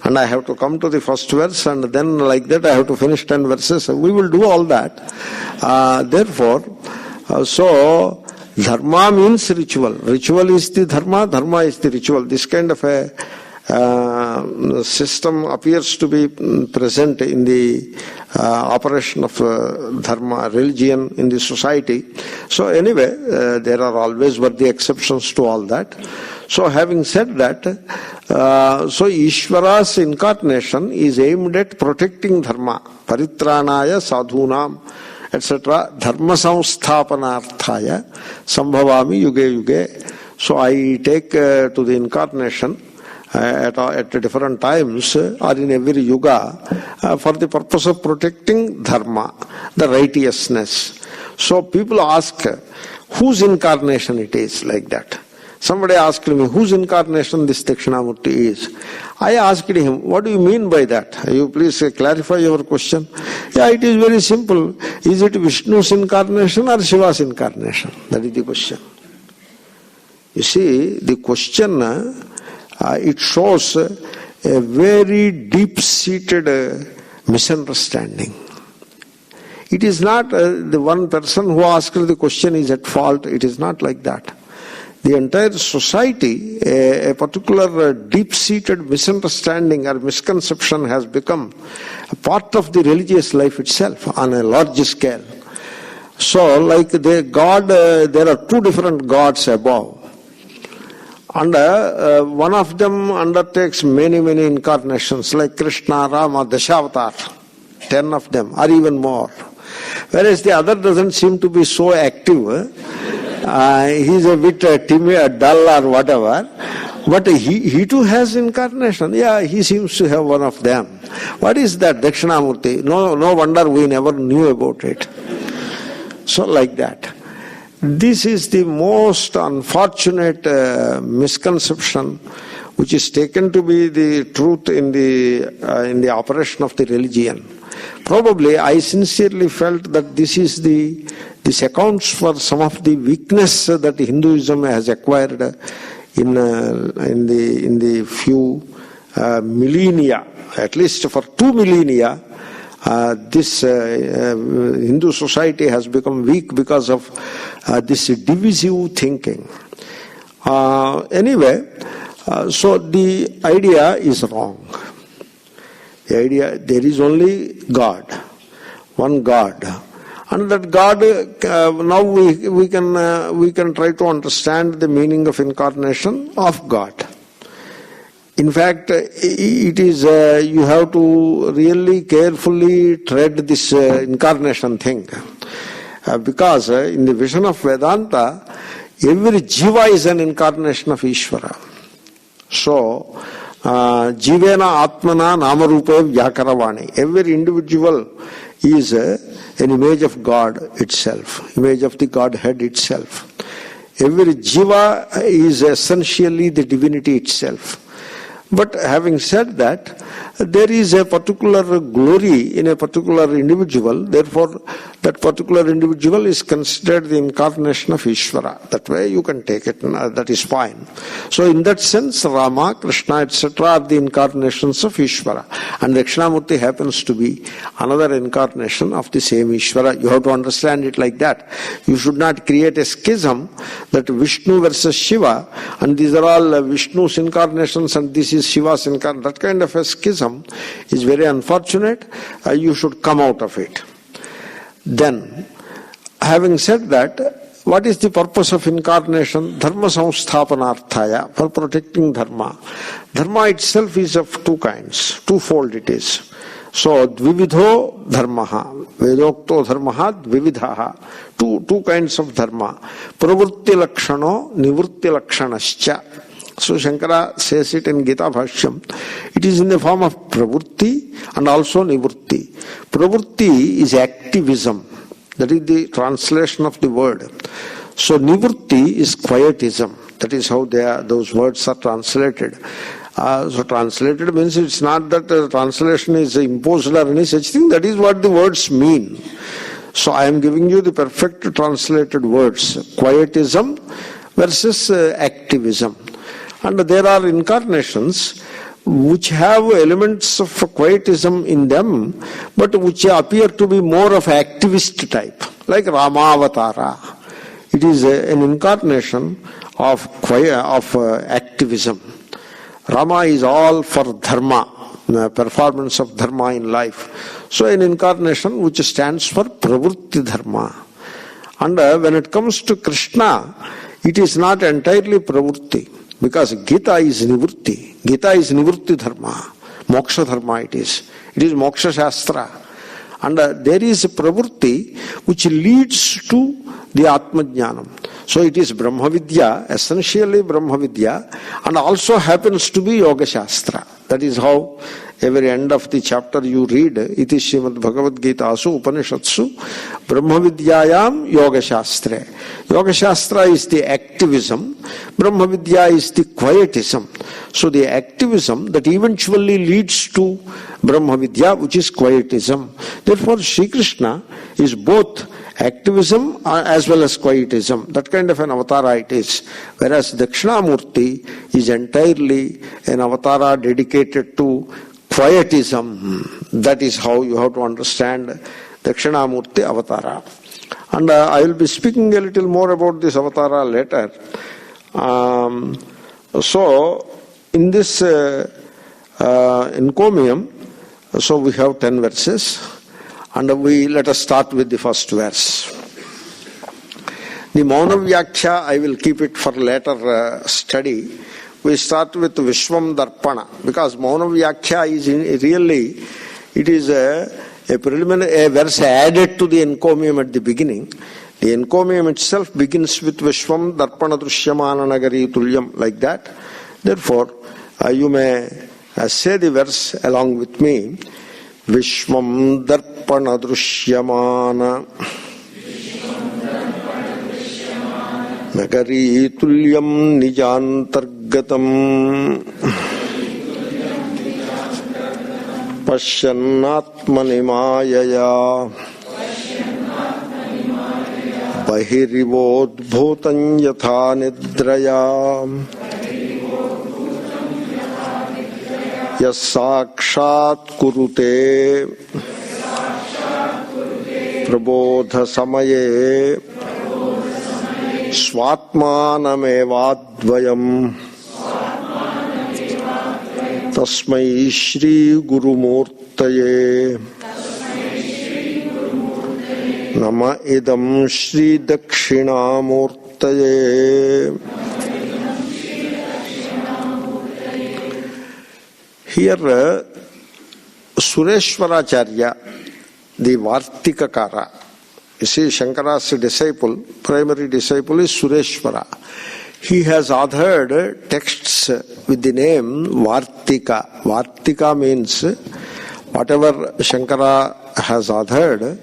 And I have to come to the first verse, and then like that I have to finish 10 verses. We will do all that. Therefore, so dharma means ritual. Ritual is the dharma, dharma is the ritual. This kind of a system appears to be present in the operation of dharma, religion in the society. So anyway, there are always worthy exceptions to all that. So having said that, so Ishvara's incarnation is aimed at protecting dharma, paritranaya sadhunam, etc. Dharma samsthapanarthaya sambhavami yuge yuge. So I take to the incarnation at different times or in every yuga for the purpose of protecting dharma, the righteousness. So people ask whose incarnation it is, like that. Somebody asked me, whose incarnation this Dakshinamurti is? I asked him, what do you mean by that? You please clarify your question. Yeah, it is very simple. Is it Vishnu's incarnation or Shiva's incarnation? That is the question. You see, the question, it shows a very deep-seated misunderstanding. It is not the one person who asked the question is at fault. It is not like that. The entire society, a particular deep-seated misunderstanding or misconception has become a part of the religious life itself on a large scale. So, like there are 2 different gods above. And one of them undertakes many incarnations, like Krishna, Rama, Dashavatar, 10 of them, or even more. Whereas the other doesn't seem to be so active. He's a bit timid, dull or whatever. But he too has incarnation. Yeah, he seems to have one of them. What is that? Dakshinamurti. No wonder we never knew about it. So like that. This is the most unfortunate misconception which is taken to be the truth in the operation of the religion. Probably I sincerely felt that this accounts for some of the weakness that Hinduism has acquired in the few millennia, at least for 2 millennia. This Hindu society has become weak because of this divisive thinking. Anyway, so the idea is wrong. The idea, there is only God, one God. And that God, now we can try to understand the meaning of incarnation of God. In fact, it is you have to really carefully tread this incarnation thing, because in the vision of Vedanta, every jiva is an incarnation of Ishvara. So, jivena atmana namarupe vyakaravani. Every individual is an image of God itself, image of the Godhead itself. Every jiva is essentially the divinity itself. But having said that, there is a particular glory in a particular individual, therefore that particular individual is considered the incarnation of Ishvara. That way you can take it, that is fine. So in that sense, Rama, Krishna, etc. are the incarnations of Ishvara. And Dakshinamurti happens to be another incarnation of the same Ishvara. You have to understand it like that. You should not create a schism that Vishnu versus Shiva, and these are all Vishnu's incarnations and this is Shiva's incarnation. That kind of a schism is very unfortunate. You should come out of it. Then, having said that, what is the purpose of incarnation? Dharma samsthapanarthaya, for protecting dharma. Dharma itself is of two kinds, twofold it is. So, dvividho dharmaha, vedokto dharmaha dvividhaha, two kinds of dharma. Pravrutti lakshano, nivrutti lakshanascha. So Shankara says it in Gita Bhashyam. It is in the form of pravrutti and also nivrutti. Pravrutti is activism. That is the translation of the word. So nivrutti is quietism. That is how those words are translated. So translated means it's not that the translation is imposed or any such thing. That is what the words mean. So I am giving you the perfect translated words. Quietism versus activism. And there are incarnations which have elements of quietism in them, but which appear to be more of activist type, like Ramavatara. It is an incarnation of activism. Rama is all for dharma, the performance of dharma in life. So an incarnation which stands for pravrutti dharma. And when it comes to Krishna, it is not entirely pravrutti. Because Gita is nivrutti. Gita is nivrutti dharma. Moksha dharma it is. It is moksha shastra. And there is a pravrutti which leads to the Atmajnanam. So it is Brahma Vidya, essentially Brahma Vidya, and also happens to be Yoga Shastra. That is how every end of the chapter you read, iti Srimad Bhagavad Gita Asu Upanishadsu, Brahma Vidyayam Yoga Shastra. Yoga Shastra is the activism, Brahma Vidya is the quietism. So the activism that eventually leads to Brahma Vidya, which is quietism. Therefore Sri Krishna is both activism as well as quietism. That kind of an avatara it is. Whereas Dakshinamurti is entirely an avatara dedicated to quietism. That is how you have to understand Dakshinamurti avatara. And I will be speaking a little more about this avatara later. So in this encomium, so we have 10 verses. And let us start with the first verse. The Mauna Vyakhya, I will keep it for later study. We start with Vishwam Darpana, because Mauna Vyakhya is really, it is a preliminary, a verse added to the encomium at the beginning. The encomium itself begins with Vishwam Darpana Drushyamana Nagari Tulyam, like that. Therefore, you may say the verse along with me. Vishwam Darpana Drushyamana Nagari Tulyam Nijantargatam Pashyannatmani Mayaya Bahirivodbhutam Yatha Nidraya Yasakshat kurute prabodha samaye swatmanamevadvayam tasmai shri gurumurtaye nama idam shri dakshinamurtaye. Here, Sureshwaracharya, the Vartikakara, you see, Shankara's disciple, primary disciple is Sureshwara. He has authored texts with the name Vartika. Vartika means whatever Shankara has authored,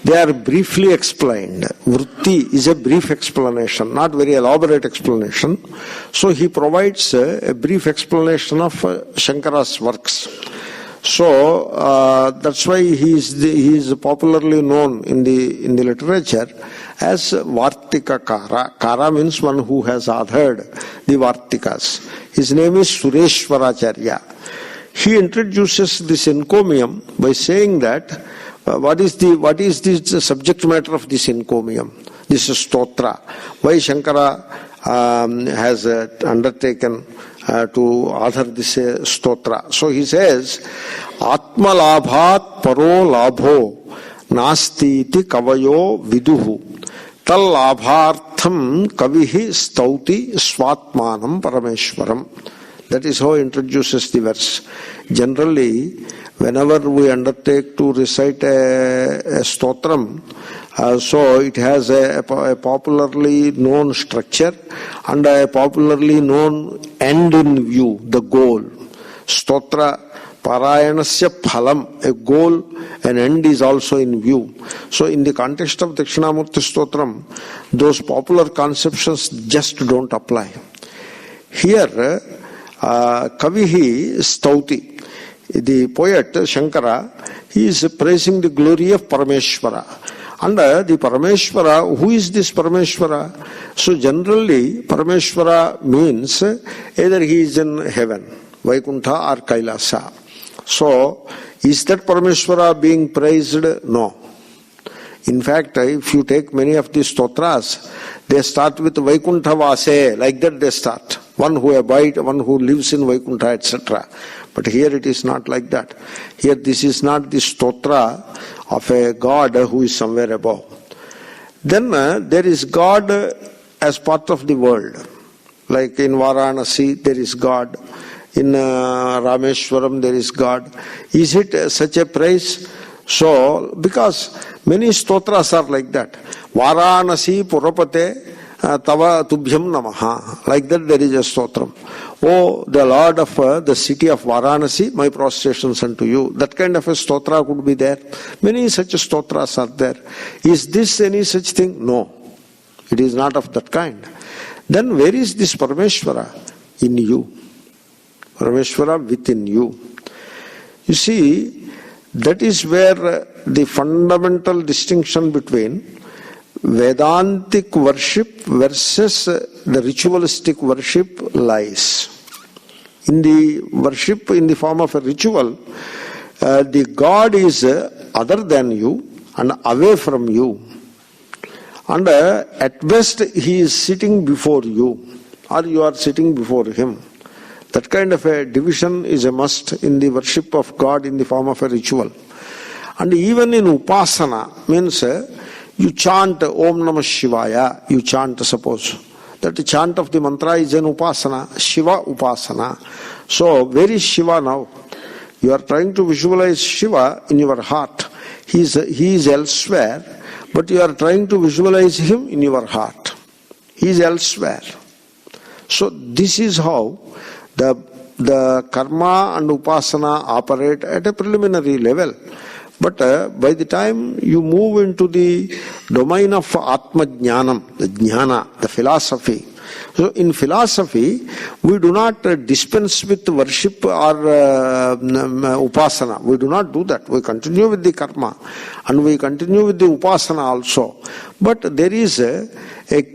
they are briefly explained. Vritti is a brief explanation, not very elaborate explanation. So he provides a brief explanation of Shankara's works. So that's why he is popularly known in the literature as Vartikakara. Kara means one who has authored the Vartikas. His name is Sureshwaracharya. He introduces this encomium by saying that what is the subject matter of this encomium? This is Stotra. Why Shankara has undertaken to author this Stotra. So he says, Atma labhat paro labho nasti iti kavayo viduhu tal labhartham kavihi stauti swatmanam parameshwaram. That is how he introduces the verse. Generally, whenever we undertake to recite a Stotram, so it has a popularly known structure and a popularly known end in view, the goal. Stotra Parayanasya phalam, a goal, an end is also in view. So in the context of Dakshinamurti Stotram, those popular conceptions just don't apply. Here, Kavihi Stauti, the poet Shankara, he is praising the glory of Parameshwara. And the Parameshwara, who is this Parameshwara? So generally, Parameshwara means either he is in heaven, Vaikuntha or Kailasa. So, is that Parameshwara being praised? No. In fact, if you take many of these stotras, they start with Vaikuntha Vase, like that they start. One who abides, one who lives in Vaikuntha, etc. But here it is not like that. Here this is not the stotra of a God who is somewhere above. Then there is God as part of the world. Like in Varanasi there is God. In Rameshwaram there is God. Is it such a praise? So, because many stotras are like that. Varanasi Purapate Tava Tubhyam Namaha. Like that there is a stotram. Oh, the Lord of the city of Varanasi, my prostrations unto you. That kind of a stotra could be there. Many such stotras are there. Is this any such thing? No. It is not of that kind. Then where is this Parameshwara? In you. Parameshwara within you. You see, that is where the fundamental distinction between Vedantic worship versus the ritualistic worship lies. In the worship in the form of a ritual, the God is other than you and away from you. And at best he is sitting before you or you are sitting before him. That kind of a division is a must in the worship of God in the form of a ritual. And even in upasana, means you chant Om Namah Shivaya, you chant, suppose. That chant of the mantra is an upasana, Shiva upasana. So, where is Shiva now? You are trying to visualize Shiva in your heart. He is elsewhere, but you are trying to visualize him in your heart. He is elsewhere. So, this is how the karma and upasana operate at a preliminary level. But by the time you move into the domain of Atma Jnanam, the Jnana, the philosophy. So in philosophy, we do not dispense with worship or upasana. We do not do that. We continue with the karma and we continue with the upasana also. But there is a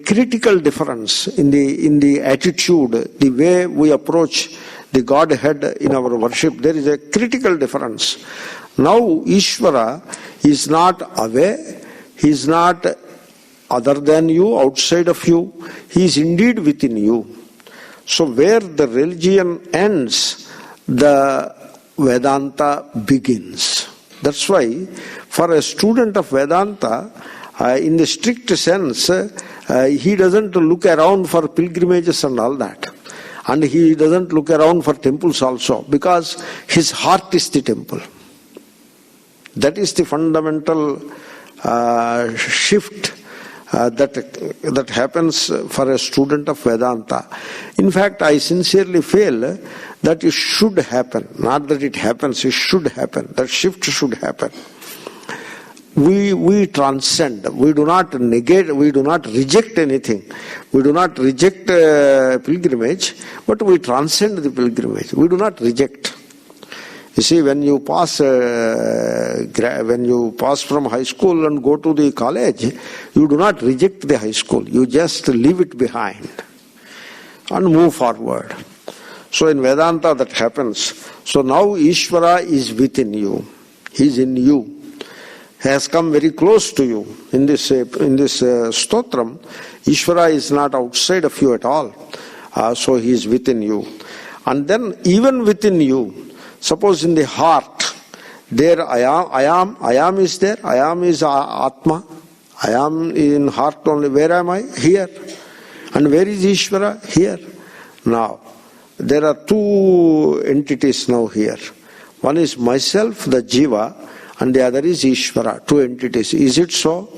critical difference in the attitude, the way we approach the Godhead in our worship. There is a critical difference. Now Ishvara is not away, he is not other than you, outside of you, he is indeed within you. So where the religion ends, the Vedanta begins. That's why for a student of Vedanta, in the strict sense, he doesn't look around for pilgrimages and all that. And he doesn't look around for temples also, because his heart is the temple. That is the fundamental shift that happens for a student of Vedanta. In fact, I sincerely feel that it should happen. Not that it happens, it should happen. That shift should happen. we transcend. We do not negate, we do not reject anything. We do not reject pilgrimage, but we transcend the pilgrimage. We do not reject. You see, when you pass from high school and go to the college, you do not reject the high school. You just leave it behind and move forward. So in Vedanta that happens. So now Ishvara is within you. He is in you. He has come very close to you. In this Stotram, Ishvara is not outside of you at all. So he is within you. And then even within you, suppose in the heart, there I am is there. I am is Atma. I am in heart only. Where am I? Here. And where is Ishvara? Here. Now, there are two entities now here. One is myself, the Jiva, and the other is Ishvara. Two entities. Is it so?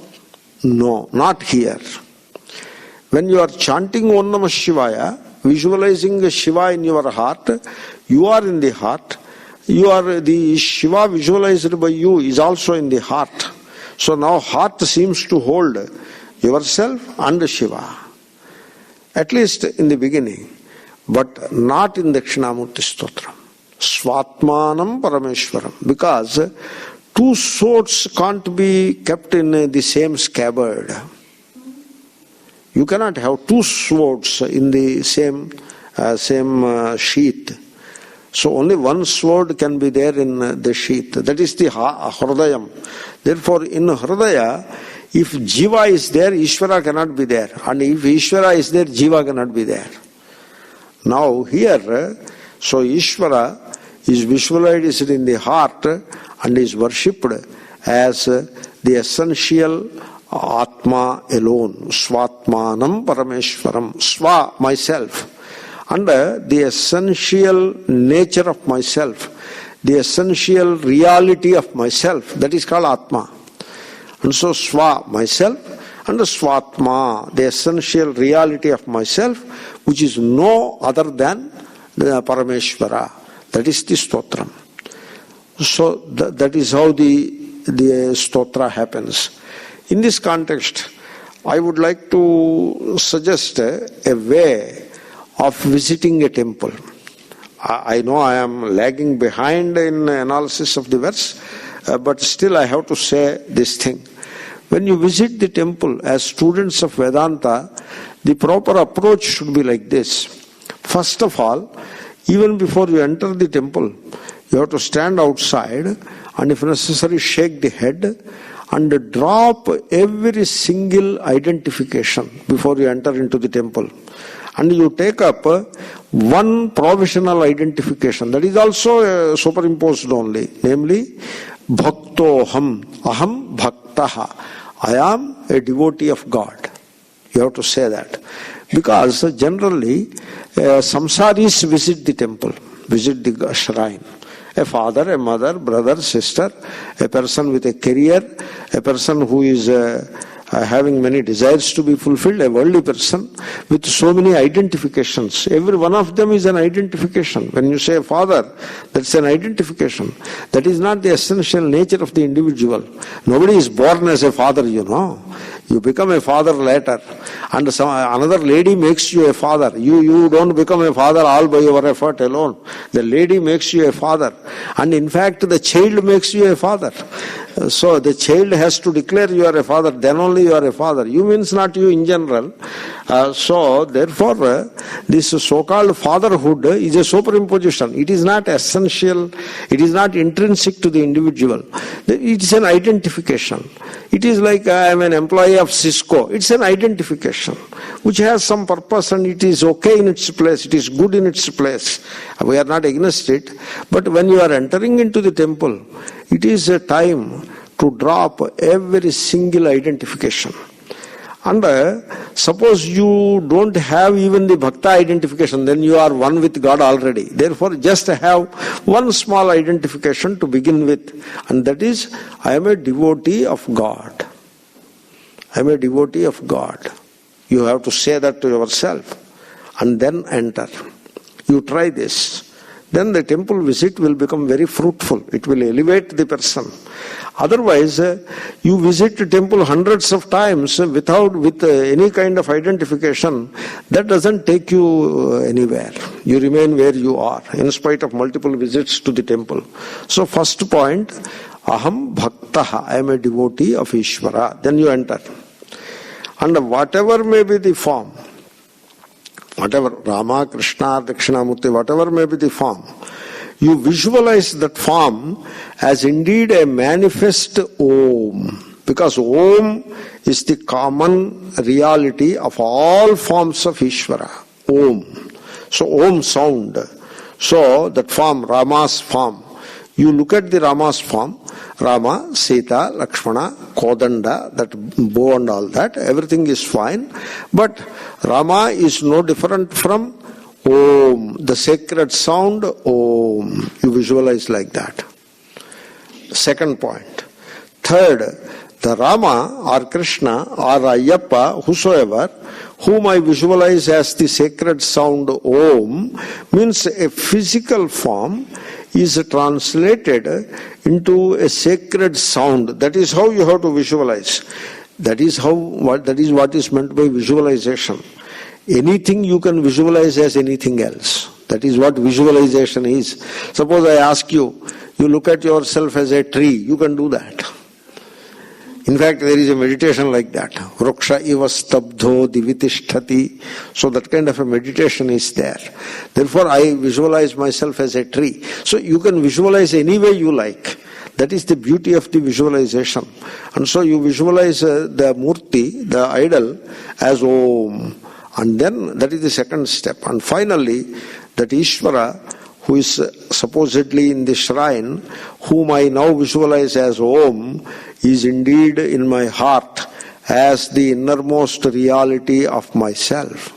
No, not here. When you are chanting Om Namah Shivaya, visualizing Shiva in your heart, you are in the heart. You are the Shiva visualized by you is also in the heart. So now heart seems to hold yourself and Shiva. At least in the beginning. But not in Dakshinamurti Stotram. Swatmanam Parameshwaram. Because two swords can't be kept in the same scabbard. You cannot have two swords in the same sheath. So only one sword can be there in the sheath. That is the Hridayam. Therefore in Hridaya, if Jiva is there, Ishvara cannot be there. And if Ishvara is there, Jiva cannot be there. Now here, so Ishvara is visualized in the heart and is worshipped as the essential Atma alone. Swatmanam Parameshwaram. Swa, myself. And the essential nature of myself, the essential reality of myself, that is called Atma. And so Swa, myself, and Swatma, the essential reality of myself, which is no other than the Parameshvara. That is the Stotram. So that is how the Stotra happens. In this context, I would like to suggest a way of visiting a temple. I know I am lagging behind in analysis of the verse, but still I have to say this thing. When you visit the temple as students of Vedanta, the proper approach should be like this. First of all, even before you enter the temple, you have to stand outside and if necessary shake the head and drop every single identification before you enter into the temple. And you take up one provisional identification that is also superimposed only, namely Bhaktoham, Aham Bhaktaha. I am a devotee of God. You have to say that. Because generally samsaris visit the temple, visit the shrine. A father, a mother, brother, sister, a person with a career, a person who is having many desires to be fulfilled, a worldly person with so many identifications. Every one of them is an identification. When you say father, that's an identification. That is not the essential nature of the individual. Nobody is born as a father, you know. You become a father later. And another lady makes you a father. You don't become a father all by your effort alone. The lady makes you a father. And in fact, the child makes you a father. So the child has to declare you are a father, then only you are a father. You means not you in general. So therefore, this so-called fatherhood is a superimposition. It is not essential. It is not intrinsic to the individual. It is an identification. It is like I am an employee of Cisco. It's an identification which has some purpose and it is okay in its place. It is good in its place. We are not against it. But when you are entering into the temple, it is a time to drop every single identification. And suppose you don't have even the Bhakta identification, then you are one with God already. Therefore, just have one small identification to begin with. And that is, I am a devotee of God. I am a devotee of God. You have to say that to yourself. And then enter. You try this. then the temple visit will become very fruitful. It will elevate the person. Otherwise, you visit the temple hundreds of times with any kind of identification. That doesn't take you anywhere. You remain where you are, in spite of multiple visits to the temple. So first point, aham bhaktaha, I am a devotee of Ishvara. Then you enter. And whatever may be the form, whatever, Rama, Krishna, Dakshinamurti, whatever may be the form, you visualize that form as indeed a manifest Om. Because Om is the common reality of all forms of Ishvara. Om. So Om sound. So that form, Rama's form, you look at the Rama's form, Rama, Sita, Lakshmana, Kodanda, that bow and all that, everything is fine. But Rama is no different from Om, the sacred sound Om. You visualize like that. Second point. Third, the Rama or Krishna or Ayyappa, whosoever, whom I visualize as the sacred sound Om, means a physical form is translated into a sacred sound. That is how you have to visualize. That is what is meant by visualization. Anything you can visualize as anything else. That is what visualization is. Suppose I ask you, you look at yourself as a tree, you can do that. In fact, there is a meditation like that. Vriksha iva stabdho divitishtati. So that kind of a meditation is there. Therefore, I visualize myself as a tree. So you can visualize any way you like. That is the beauty of the visualization. And so you visualize the murti, the idol, as Om. And then that is the second step. And finally, that Ishvara, who is supposedly in the shrine, whom I now visualize as Om, is indeed in my heart as the innermost reality of myself.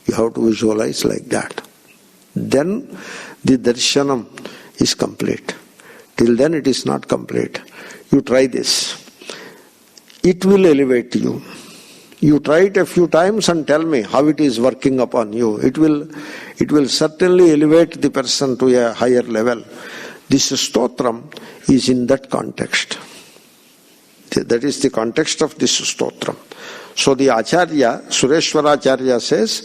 You have to visualize like that. Then the darshanam is complete. Till then it is not complete. You try this. It will elevate you. You try it a few times and tell me how it is working upon you. It will certainly elevate the person to a higher level. This Stotram is in that context. That is the context of this Stotram. So the Acharya, Sureshwara Acharya says,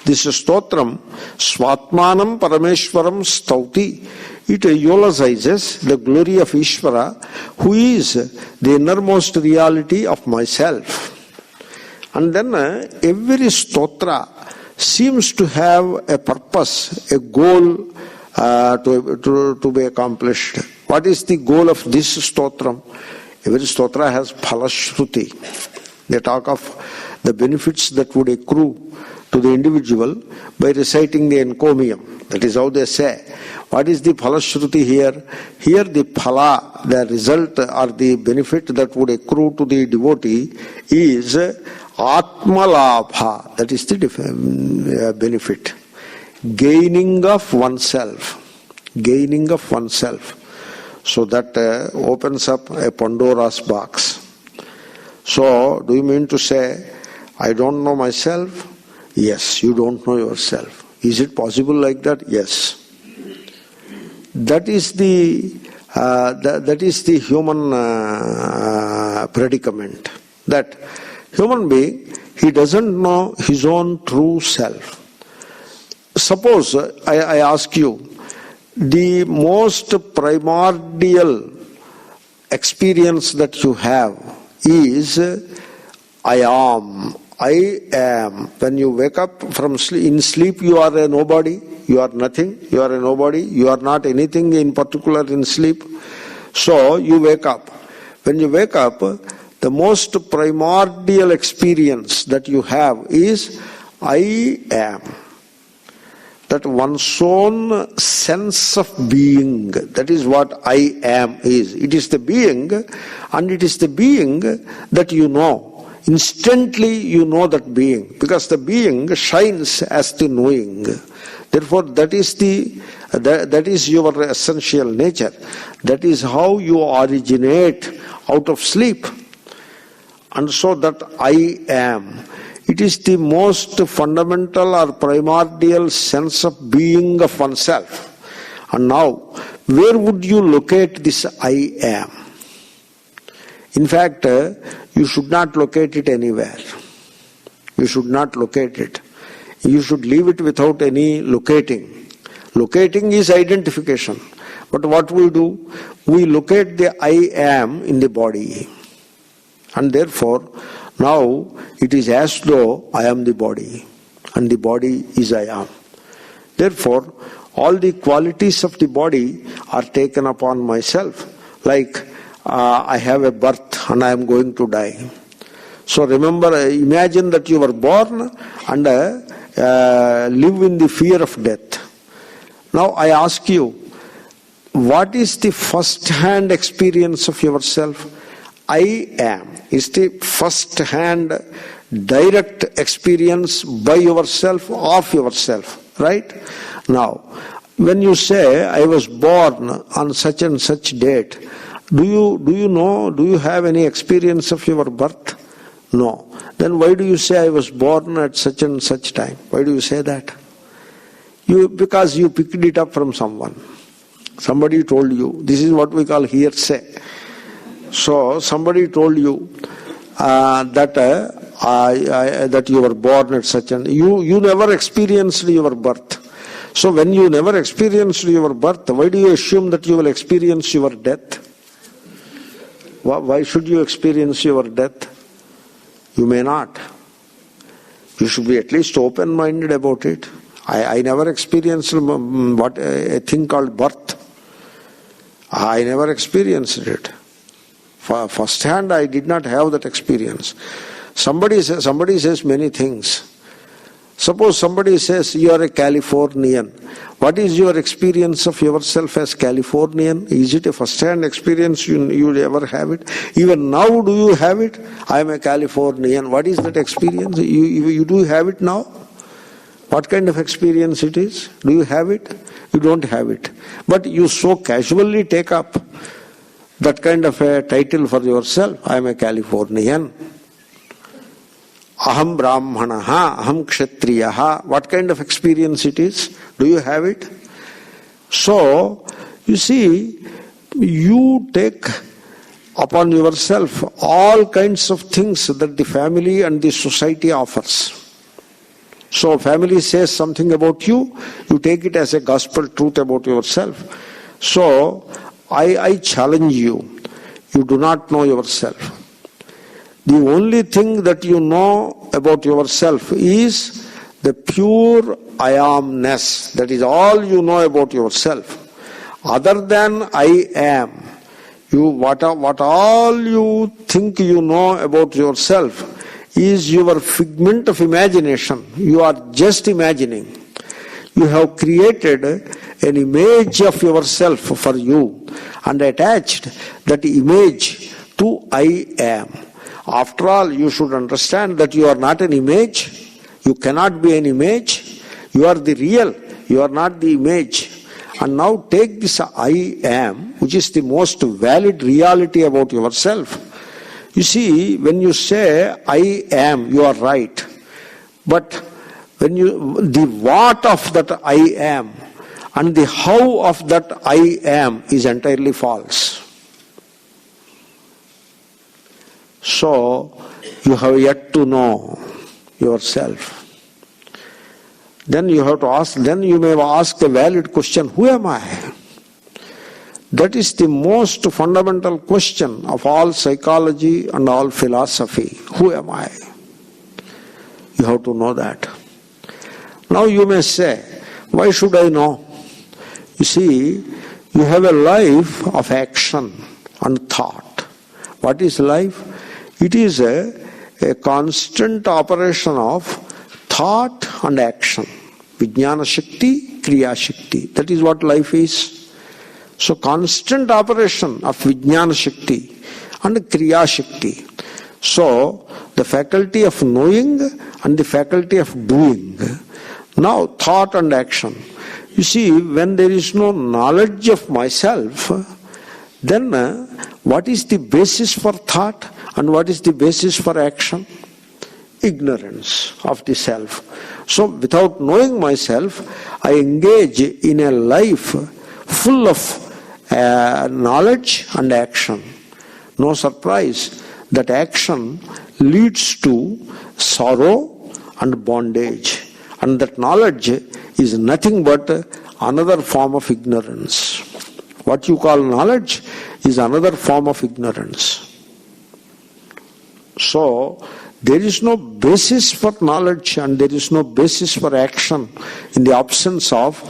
this Stotram, Swatmanam Parameshwaram Stauti, it eulogizes the glory of Ishvara, who is the innermost reality of myself. And then every stotra seems to have a purpose, a goal to be accomplished. What is the goal of this stotram? Every stotra has phalashruti. They talk of the benefits that would accrue to the individual by reciting the encomium. That is how they say. What is the phalashruti here? Here the phala, the result or the benefit that would accrue to the devotee is Atmalabha. That is the benefit. Gaining of oneself. Gaining of oneself. So that opens up a Pandora's box. So, do you mean to say, I don't know myself? Yes, you don't know yourself. Is it possible like that? Yes. That is the human predicament. That human being, he doesn't know his own true self. Suppose I ask you, the most primordial experience that you have is I am. I am. When you wake up from sleep, in sleep you are a nobody, you are nothing, you are a nobody, you are not anything in particular in sleep. So you wake up. When you wake up, the most primordial experience that you have is I am. That one's own sense of being, that is what I am is. It is the being, and it is the being that you know. Instantly you know that being, because the being shines as the knowing. Therefore that is your essential nature. That is how you originate out of sleep. And so that I am, it is the most fundamental or primordial sense of being of oneself. And now, where would you locate this I am? In fact, you should not locate it anywhere. You should not locate it. You should leave it without any locating. Locating is identification. But what we do? We locate the I am in the body. And therefore, now it is as though I am the body. And the body is I am. Therefore, all the qualities of the body are taken upon myself. Like, I have a birth and I am going to die. So remember, imagine that you were born and live in the fear of death. Now I ask you, what is the first-hand experience of yourself? I am is the first-hand direct experience by yourself, of yourself, right? Now, when you say, I was born on such and such date, do you know, do you have any experience of your birth? No. Then why do you say I was born at such and such time? Why do you say that? Because you picked it up from someone. Somebody told you. This is what we call hearsay. So somebody told you that you were born at such and you never experienced your birth. So when you never experienced your birth, why do you assume that you will experience your death? Why should you experience your death? You may not. You should be at least open-minded about it. I never experienced a thing called birth. I never experienced it. First hand, I did not have that experience. Somebody says many things. Suppose somebody says you are a Californian. What is your experience of yourself as Californian? Is it a first-hand experience? You ever have it? Even now, do you have it? I am a Californian. What is that experience? You do have it now? What kind of experience it is? Do you have it? You don't have it. But you so casually take up that kind of a title for yourself. I am a Californian. Aham Brahmanaha, Aham Kshatriyaha. What kind of experience it is? Do you have it? So, you see, you take upon yourself all kinds of things that the family and the society offers. So, family says something about you, you take it as a gospel truth about yourself. So, I challenge you, you do not know yourself. The only thing that you know about yourself is the pure I amness. That is all you know about yourself. Other than I am, what all you think you know about yourself is your figment of imagination. You are just imagining. You have created an image of yourself for you and attached that image to I am. After all, you should understand that you are not an image. You cannot be an image. You are the real. You are not the image. And now take this I am, which is the most valid reality about yourself. You see, when you say I am, you are right. But when the what of that I am and the how of that I am is entirely false. So, you have yet to know yourself. Then you have to ask, then you may ask a valid question, who am I? That is the most fundamental question of all psychology and all philosophy. Who am I? You have to know that. Now you may say, why should I know? You see, you have a life of action and thought. What is life? It is a constant operation of thought and action. Vijnana Shakti, Kriya Shakti. That is what life is. So constant operation of Vijnana Shakti and Kriya Shakti. So the faculty of knowing and the faculty of doing. Now thought and action. You see, when there is no knowledge of myself, then what is the basis for thought and what is the basis for action? Ignorance of the self. So without knowing myself, I engage in a life full of knowledge and action. No surprise that action leads to sorrow and bondage, and that knowledge is nothing but another form of ignorance. What you call knowledge is another form of ignorance. So, there is no basis for knowledge and there is no basis for action in the absence of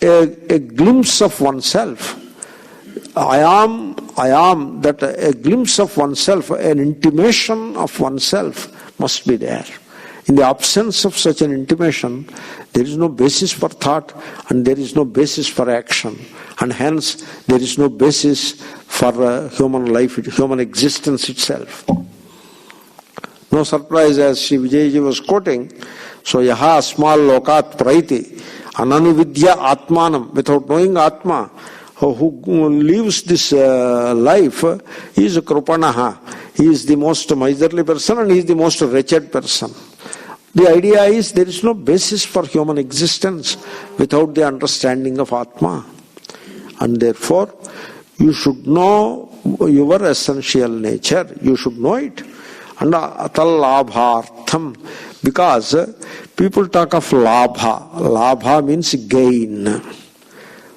a glimpse of oneself. I am, that a glimpse of oneself, an intimation of oneself must be there. In the absence of such an intimation, there is no basis for thought and there is no basis for action. And hence, there is no basis for human life, human existence itself. No surprise, as Sri Vijayji was quoting, so yaha asmal lokat praiti ananuvidya atmanam, without knowing Atma, who lives this life, he is a krupanaha. He is the most miserly person and he is the most wretched person. The idea is there is no basis for human existence without the understanding of Atma. And therefore, you should know your essential nature. You should know it. And atal labhartham, because people talk of labha. Labha means gain.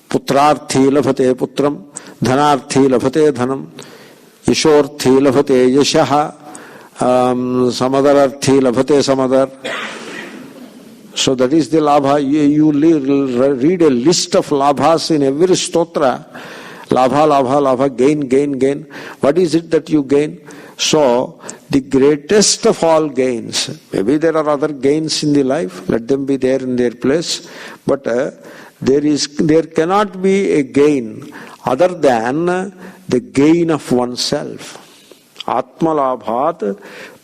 Putrarthi labhate putram, dhanarthi labhate dhanam, yashorthi labhate yashaha, samadararthi labhate samadar. So that is the labha. You read a list of labhas in every stotra. Labha, labha, labha, gain, gain, gain. What is it that you gain? So, the greatest of all gains, maybe there are other gains in the life, let them be there in their place, but there cannot be a gain other than the gain of oneself. Atma labhat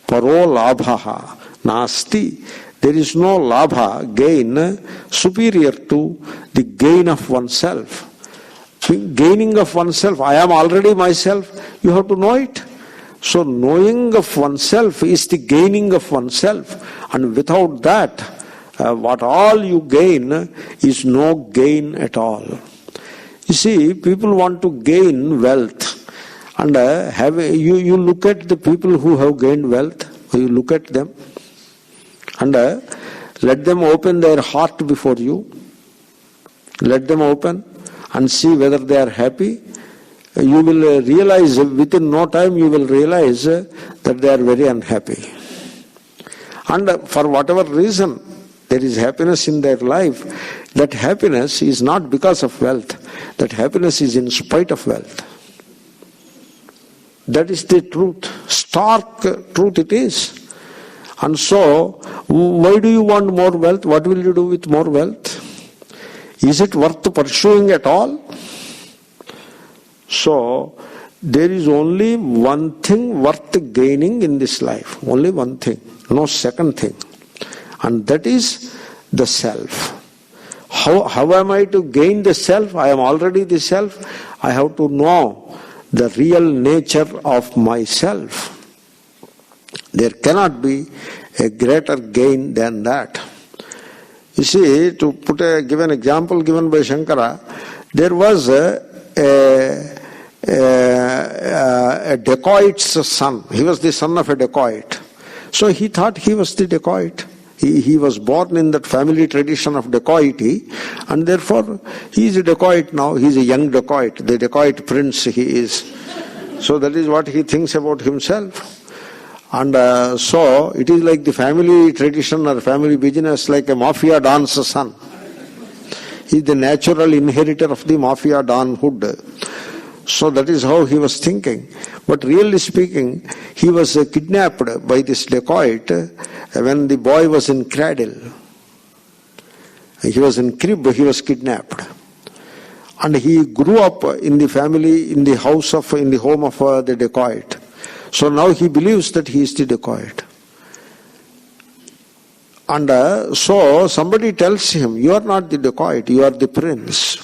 paro labhaha nasti. There is no labha, gain, superior to the gain of oneself. Gaining of oneself, I am already myself, you have to know it. So knowing of oneself is the gaining of oneself, and without that, what all you gain is no gain at all. You see, people want to gain wealth, and you look at the people who have gained wealth, you look at them, and let them open their heart before you, let them open and see whether they are happy. You will realize, within no time you will realize that they are very unhappy. And for whatever reason there is happiness in their life, that happiness is not because of wealth. That happiness is in spite of wealth. That is the truth. Stark truth it is. And so, why do you want more wealth? What will you do with more wealth? Is it worth pursuing at all? So, there is only one thing worth gaining in this life. Only one thing. No second thing. And that is the self. How am I to gain the self? I am already the self. I have to know the real nature of myself. There cannot be a greater gain than that. You see, to give an example given by Shankara, there was a dacoit's son. He was the son of a dacoit. So he thought he was the dacoit. He was born in that family tradition of dacoity, and therefore he is a dacoit now. He is a young dacoit. The dacoit prince he is. So that is what he thinks about himself. And so it is like the family tradition or family business, like a mafia don's son. He is the natural inheritor of the mafia donhood. So that is how he was thinking. But really speaking, he was kidnapped by this dacoit when the boy was in cradle. He was in crib, he was kidnapped. And he grew up in the family, in the home of the dacoit. So now he believes that he is the dacoit. And so somebody tells him, you are not the dacoit, you are the prince.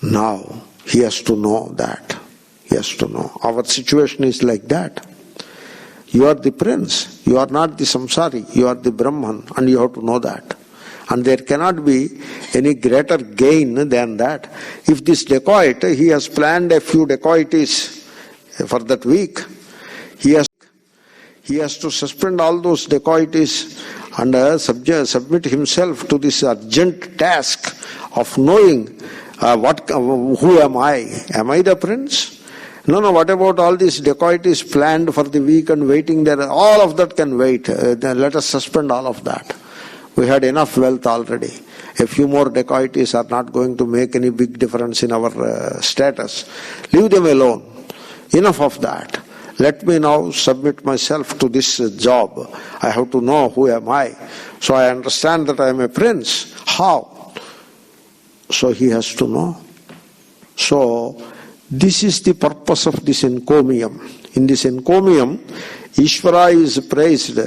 Now he has to know that. He has to know. Our situation is like that. You are the prince. You are not the samsari. You are the Brahman. And you have to know that. And there cannot be any greater gain than that. If this dacoit, he has planned a few dacoities for that week, he has to suspend all those dacoities and submit himself to this urgent task of knowing who am I? Am I the prince? No, what about all these dacoities planned for the week and waiting there? All of that can wait. Let us suspend all of that. We had enough wealth already. A few more dacoities are not going to make any big difference in our status. Leave them alone. Enough of that. Let me now submit myself to this job. I have to know who am I. So I understand that I am a prince. How? So he has to know. So this is the purpose of this encomium. In this encomium, Ishvara is praised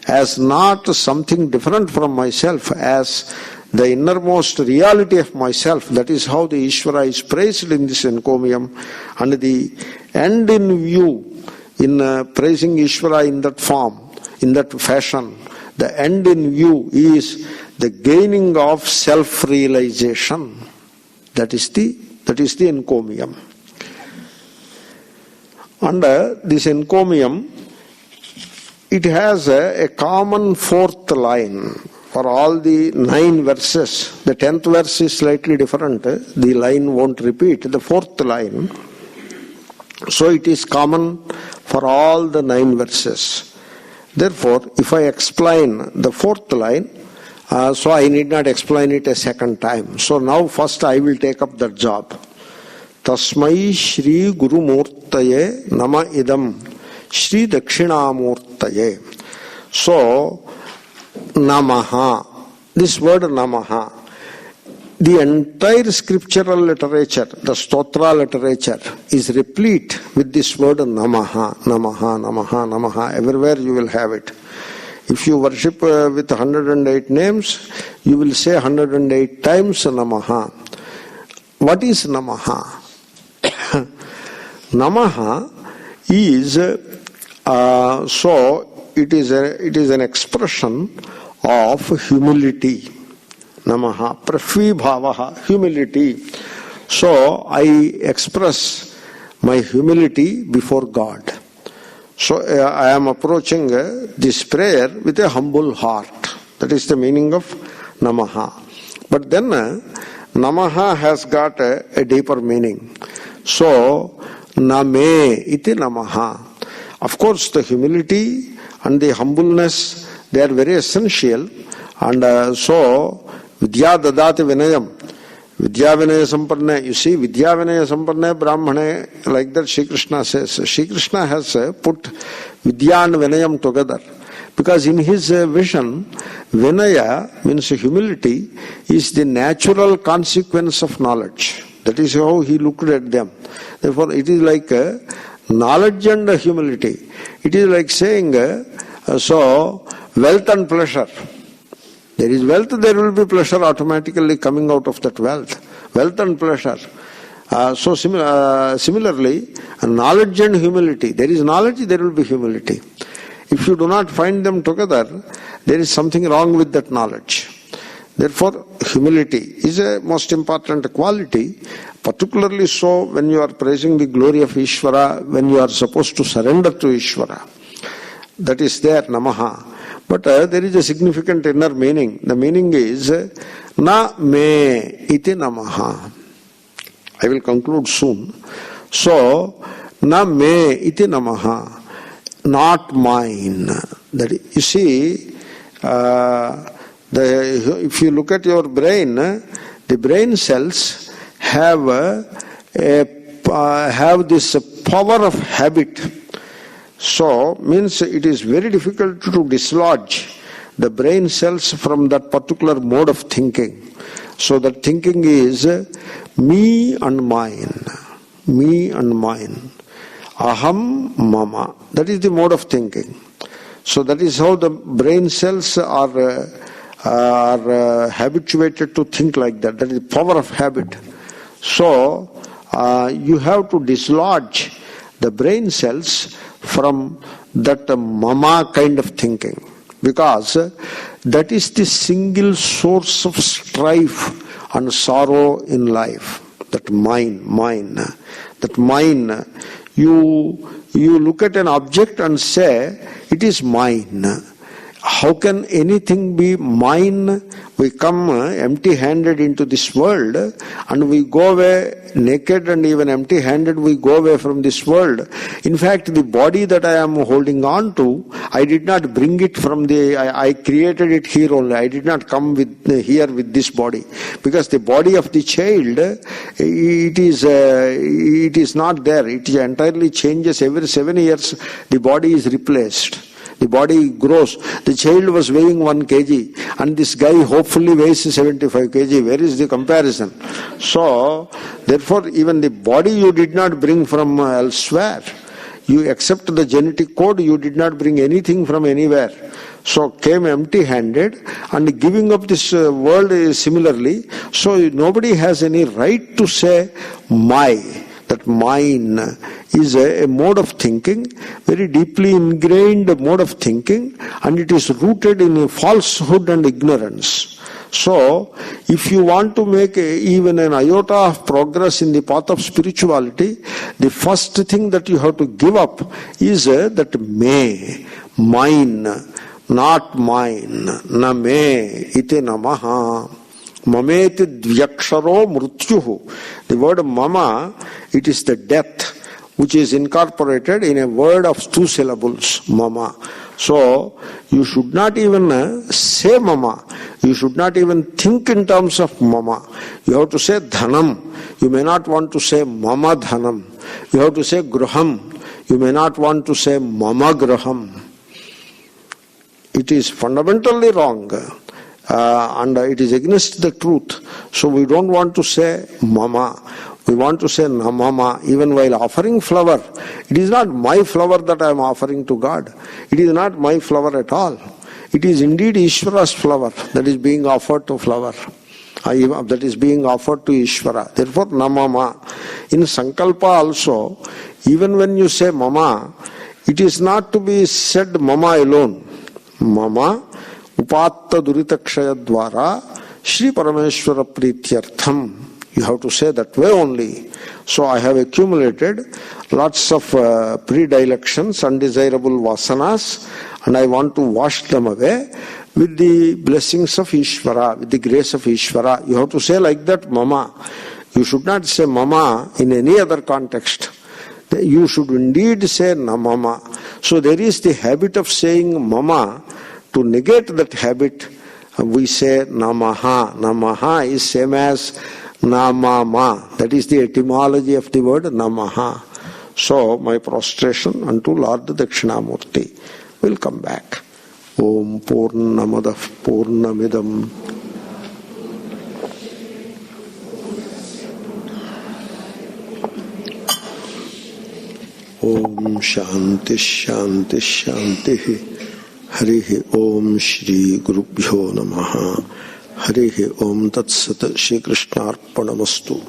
as not something different from myself, as the innermost reality of myself. That is how the Ishvara is praised in this encomium. And the end in view, in praising Ishvara in that form, in that fashion, the end in view is the gaining of self-realization. That is the encomium. And this encomium, it has a common fourth line for all the 9 verses. The 10th verse is slightly different. The line won't repeat. The fourth line. So it is common for all the 9 verses. Therefore, if I explain the fourth line, so I need not explain it a second time. So now first I will take up that job. Tasmai Shri Guru Murtaye Nama Idam Shri Dakshinamurtaye. So, Namaha. This word Namaha. The entire scriptural literature, the Stotra literature, is replete with this word Namaha, Namaha, Namaha, Namaha. Everywhere you will have it. If you worship with 108 names, you will say 108 times Namaha. What is Namaha? Namaha is it is an expression of humility. Namaha, prafvi bhavaha, humility. So I express my humility before God. So I am approaching this prayer with a humble heart. That is the meaning of Namaha. But then Namaha has got a deeper meaning. So Name iti Namaha. Of course, the humility and the humbleness, they are very essential. And so Vidya dadati vinayam. Vidya vinaya sampanna. You see, Vidya vinaya sampanna brahmane, like that Shri Krishna says. Shri Krishna has put Vidya and Vinayam together. Because in his vision, Vinaya means humility is the natural consequence of knowledge. That is how he looked at them. Therefore, it is like knowledge and humility. It is like saying, so, wealth and pleasure. There is wealth, there will be pleasure automatically coming out of that wealth. Wealth and pleasure. So similarly, knowledge and humility. There is knowledge, there will be humility. If you do not find them together, there is something wrong with that knowledge. Therefore, humility is a most important quality, particularly so when you are praising the glory of Ishvara, when you are supposed to surrender to Ishvara. That is there, Namaha. But there is a significant inner meaning. The meaning is, Na me iti Namaha. I will conclude soon. So, Na me iti Namaha. Not mine. That you see, if you look at your brain, the brain cells have this power of habit. So, means it is very difficult to dislodge the brain cells from that particular mode of thinking. So that thinking is me and mine. Me and mine. Aham mama. That is the mode of thinking. So that is how the brain cells are habituated to think like that. That is the power of habit. So you have to dislodge the brain cells from that mama kind of thinking. Because That is the single source of strife and sorrow in life. That mine. That mine. You look at an object and say, it is mine. How can anything be mine? We come empty-handed into this world and we go away naked, and even empty-handed we go away from this world. In fact, the body that I am holding on to, I did not bring it from I created it here only. I did not come here with this body. Because the body of the child, it is not there. It entirely changes. Every 7 years the body is replaced. The body grows. The child was weighing 1 kg and this guy hopefully weighs 75 kg. Where is the comparison? So, therefore, even the body you did not bring from elsewhere. You accept the genetic code, you did not bring anything from anywhere. So, came empty-handed, and giving up this world is similarly. So, nobody has any right to say, my. That mine is a mode of thinking, very deeply ingrained mode of thinking, and it is rooted in falsehood and ignorance. So, if you want to make even an iota of progress in the path of spirituality, the first thing that you have to give up is that mine, not mine. Na me iti namaha. Mameti dvyaksharo mrutyuhu. The word mama, it is the death which is incorporated in a word of 2 syllables, mama. So, you should not even say mama. You should not even think in terms of mama. You have to say dhanam. You may not want to say mama dhanam. You have to say gruham. You may not want to say mama gruham. It is fundamentally wrong. And it is against the truth. So we don't want to say mama. We want to say namama. Even while offering flower, it is not my flower that I am offering to God. It is not my flower at all. It is indeed Ishvara's flower that is being offered to flower. That is being offered to Ishvara. Therefore, namama. In Sankalpa also, even when you say mama, it is not to be said mama alone. Mama upatta duritakshaya dvara Shri Parameshwara Prityartham. You have to say that way only. So I have accumulated lots of predilections, undesirable vasanas, and I want to wash them away with the blessings of Ishvara, with the grace of Ishvara. You have to say like that, mama. You should not say mama in any other context. You should indeed say namama. So there is the habit of saying mama. To negate that habit, we say namaha. Namaha is same as namama. That is the etymology of the word namaha. So my prostration unto Lord Dakshinamurti will come back. Om Purnamadav Purnamidam. Om Shanti Shanti Shanti. Harihi Om Shri Gurubhyo Namaha. Harihi Om Tat Sat Shri Krishnarpanamastu.